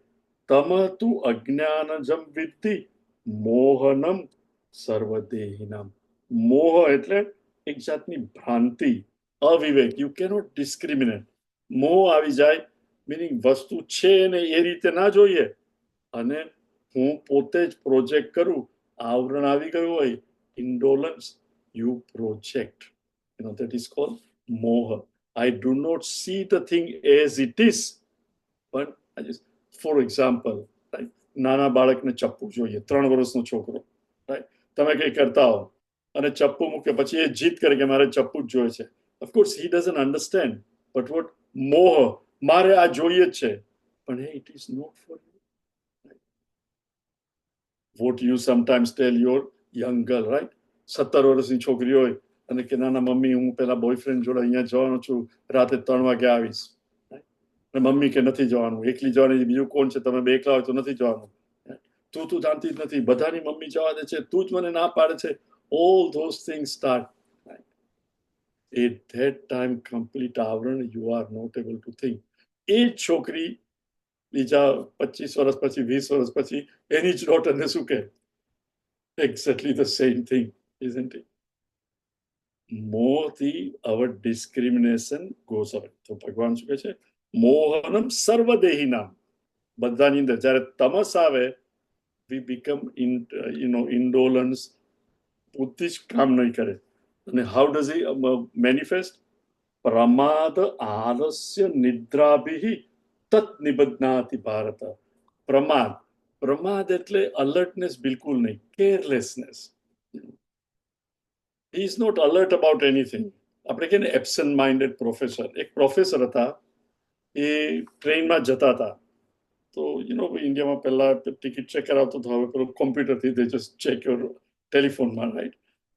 તમ તુ અજ્ઞાનજમ વિદ્ધિ, મોહનમ સર્વદેહિનામ. મોહ એટલે એક જાતની ભ્રાંતિ, અવિવેક. You cannot discriminate. મોહ આવી જાય, મીનિંગ વસ્તુ છે ને એ રીતે ના જોઈએ અને હું પોતે જ પ્રોજેક્ટ કરું. આવરણ આવી ગયું હોય, indolence, you project. That is called moha. I do not see the thing as it is, but I just, for example, right? નાના બાળકને ચપ્પુ જોઈએ, 3 વર્ષનો છોકરો, right? તમે કંઈ કરતા હો અને ચપ્પુ મૂકે, પછી એ જીદ કરે કે મારે ચપ્પુ જ જોઈએ છે. Of course he doesn't understand, but what? મોહ, મારે આ જોઈએ જ છે, પણ hey, it is not for you, right? What you sometimes tell your young girl, right? 17 વર્ષની છોકરી હોય અને કે નાના મમ્મી હું પેલા બોયફ્રેન્ડ જોડે અહીંયા જવાનો છું, રાતે 3 વાગે આવીશ. મમ્મી કે નથી જવાનું, એકલી જવાની, બીજું કોણ છે, તમે બે એકલા હોય તો નથી જવાનું. તું જાણતી જ નથી, બધાની મમ્મી જવા દે છે, તું જ મને ના પાડે છે. All those things start. At that time, complete આવરણ, you are not able to think. એ છોકરી બીજા 25 વર્ષ પછી, 20 વર્ષ પછી એની જ ડોટરને શું કહે? Exactly the same thing, isn't it? મોહથી our discrimination goes away. તો ભગવાન શું કહે છે? મોહનમ સર્વદેહિનામ. બધાની અંદર જ્યારે તમસ આવે, we become indolence, બુદ્ધિ જ કામ નહીં કરે. અને how does he manifest? પ્રમાદ આલસ્ય નિદ્રાભિ તત નિબધ્નાતિ ભારત. પ્રમાદ એટલે અલર્ટનેસ બિલકુલ નહીં, કેરલેસનેસ. he is not alert about anything. આપણે કે એબ્સન્ટ માઇન્ડેડ પ્રોફેસર. એક પ્રોફેસર હતા, એ ટ્રેનમાં જતા હતા. તો ઇન્ડિયામાં પહેલા ટિકિટ ચેક કરાવતો હતો, હવે પેલું કોમ્પ્યુટરથી દે જસ્ટ ચેક યોર ટેલિફોનમાં, રાઈટ?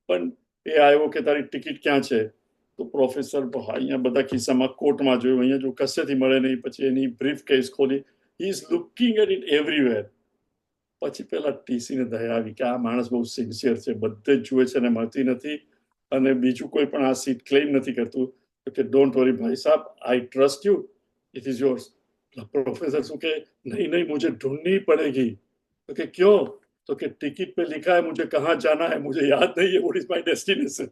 પણ એ આવ્યો કે તારી ટિકિટ ક્યાં છે? તો પ્રોફેસર અહીંયા બધા ખિસ્સામાં કોટમાં જોયું, અહીંયા જો કશેથી મળે નહીં. પછી એની બ્રીફ કેસ ખોલી, he is looking at it everywhere. પછી પેલા ટીસીને દયા આવી કે આ માણસ બહુ સિન્સિયર છે, બધે જ જુએ છે ને મળતી નથી, અને બીજું કોઈ પણ આ સીટ ક્લેમ નથી કરતું. તો કે ડોન્ટ વરી ભાઈ સાહેબ, I trust you, it is yours. Professor શું કે नहीं नहीं मुझे ढूंढनी पड़ेगी. तो કે क्यों? तो कि टिकट पे लिखा है मुझे कहाँ जाना है, मुझे याद नहीं है, what is my destination.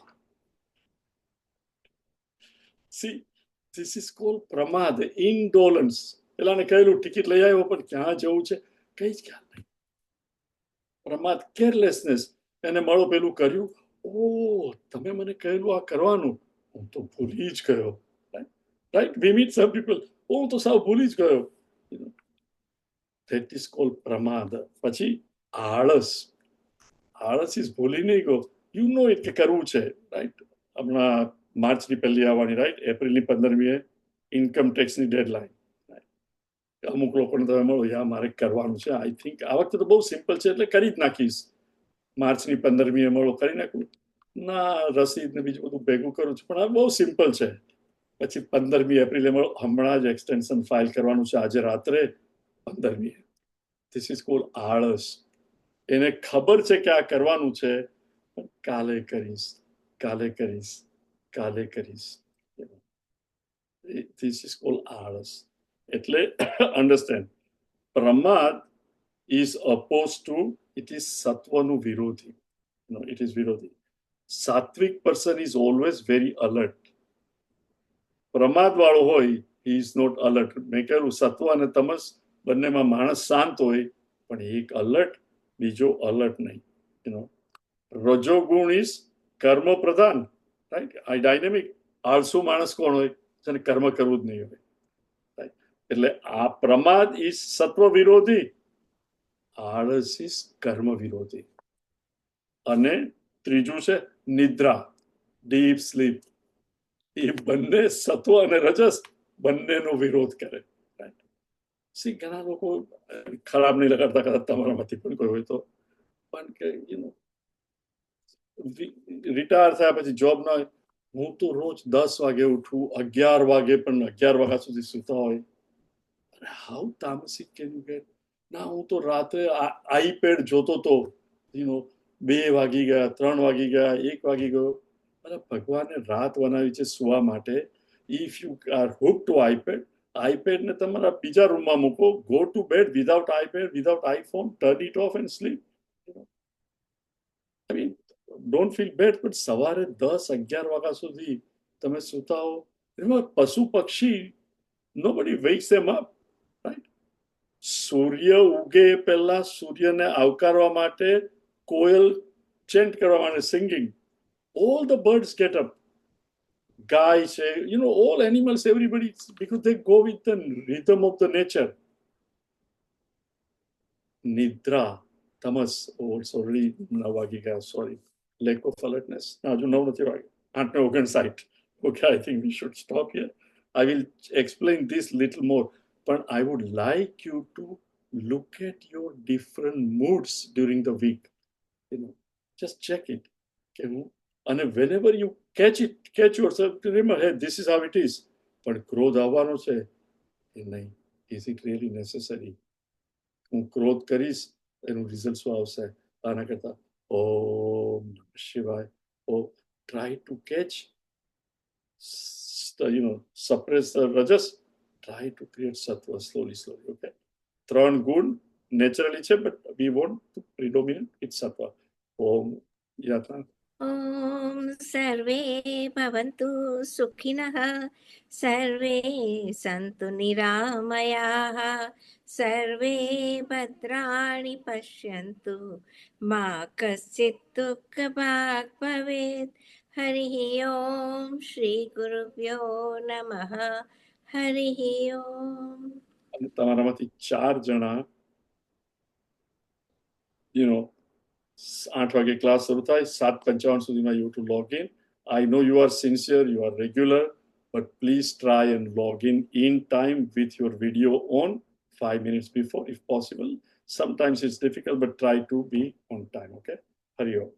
See, this is called પ્રમાદ, indolence. પેલાને કહેલું ટિકિટ લઈ આવ્યો પણ ક્યાં જવું છે કઈ જ ખ્યાલ નહીં. પ્રમાદ, કેરલેસનેસ. એને મળો પેલું કર્યું, ઓ તમે મને કહેલું આ કરવાનું, હું તો ભૂલી જ ગયો. Right? we meet some people, હું તો સાવ ભૂલી જ ગયો. that is called પ્રમાદ. પછી આળસ. આળસ ઇઝ ભૂલી નહીં ગયો, યુ નો ઇટ કે કરવું છે, રાઈટ? હમણાં માર્ચની પહેલી આવવાની, રાઈટ? એપ્રિલની 15મીએ ઇન્કમ ટેક્સની ડેડલાઇન. અમુક લોકોને તમે મળો, યા મારે કરવાનું છે, આઈ થિંક આ વખતે તો બહુ સિમ્પલ છે એટલે કરી જ નાખીશ. માર્ચની 15મીએ મળો, કરી નાખું. ના, રસીદ ને બીજું બધું ભેગું કરું છું, પણ આ બહુ સિમ્પલ છે. પછી 15મી એપ્રિલે મળો, હમણાં જ એક્સટેન્શન ફાઇલ કરવાનું છે આજે રાત્રે 15મીએ. ધીસ ઇઝ કોલ્ડ આળસ. એને ખબર છે કે આ કરવાનું છે, પણ કાલે કરીશ, કાલે કરીશ, કાલે કરીશ. ધીસ ઇઝ કોલ્ડ આળસ. એટલે અન્ડરસ્ટેન્ડ, પ્રમાદ is opposed to, it is સત્વનું વિરોધી. No, it is વિરોધી. સાત્વિક person is always very alert. પ્રમાદ વાળો હોય, he is not alert. મેં કહ્યું સત્વ અને તમસ બંનેમાં માણસ શાંત હોય, પણ એક અલર્ટ, બીજો અલર્ટ નહીં. રજોગુણ ઇઝ કર્મ પ્રધાન, રાઈટ? આ ડાયનેમિક. આળસુ માણસ કોણ હોય? જેને કર્મ કરવું જ નહીં હોય, રાઈટ? એટલે આ પ્રમાદ ઇઝ સત્વ વિરોધી, આળસ ઇઝ કર્મ વિરોધી. અને ત્રીજું છે નિદ્રા, ડીપ સ્લીપ. એ બંને સત્વ અને રજસ બંનેનો વિરોધ કરે. સી, ઘણા લોકો ખરાબ નહીં લગાડતા, કદાચ તમારામાંથી પણ કોઈ હોય તો, પણ કે રિટાયર થયા પછી જોબ ના હોય, હું તો રોજ 10 વાગે ઉઠું, 11 વાગે, પણ 11 વાગ્યા સુધી સૂતા હોય. હાઉ તામસિક કેન યુ ગેટ? ના, હું તો રાત્રે આઈપેડ જોતો તો, 2 વાગી ગયા, 3 વાગી ગયા, 1 વાગી ગયો. ભગવાને રાત બનાવી છે સુવા માટે. If you are hook to iPad ને તમારા બીજા રૂમમાં મૂકો, go to bed without iPad, without iPhone, turn it off and sleep. I mean, don't feel bad, પણ સવારે 10-11 વાગ્યા સુધી તમે સૂતા હો. એમાં પશુ પક્ષી, nobody wakes them up, right? સૂર્ય ઉગે પહેલા સૂર્યને આવકારવા માટે કોયલ ચેન્ટ કરવા માટે, singing. All the birds get up. Guys, all animals, everybody, because they go with the rhythm of the nature. Nidra, tamas, it's already 9 વાગી ગયા, sorry. Lack of alertness. હજુ 9 નથી વાગ્યા, 8:59. Okay, I think we should stop here. I will explain this little more, but I would like you to look at your different moods during the week. Just check it. Okay? And whenever you catch yourself, remember, hey, this is how it is. But ક્રોધ આવવાનો છે એ નહીં. Is it really necessary? હું ક્રોધ કરીશ, એનું રિઝલ્ટ શું આવશે? આના કરતા ઓમ શિવાય, try to catch, suppress the rajas, try to create sattva slowly, okay? 3 ગુણ naturally છે, but we want to predominate it's sattva. Om Yatna. Om सर्वे भवन्तु सुखिनः सर्वे सन्तु निरामयाः सर्वे भद्राणि पश्यन्तु मा कश्चित् दुःखभाग् भवेत् हरिः ओम श्रीगुरुभ्यो नमः हरिः ओम અને તમારામાંથી 4 જણા 8 વાગે ક્લાસ શરૂ થાય 7:55 સુધીમાં you have to log in. I know you are sincere, you are regular, but please try and log in time with your video on 5 minutes before if possible. Sometimes it's difficult, but try to be on time. Okay, Hari Om.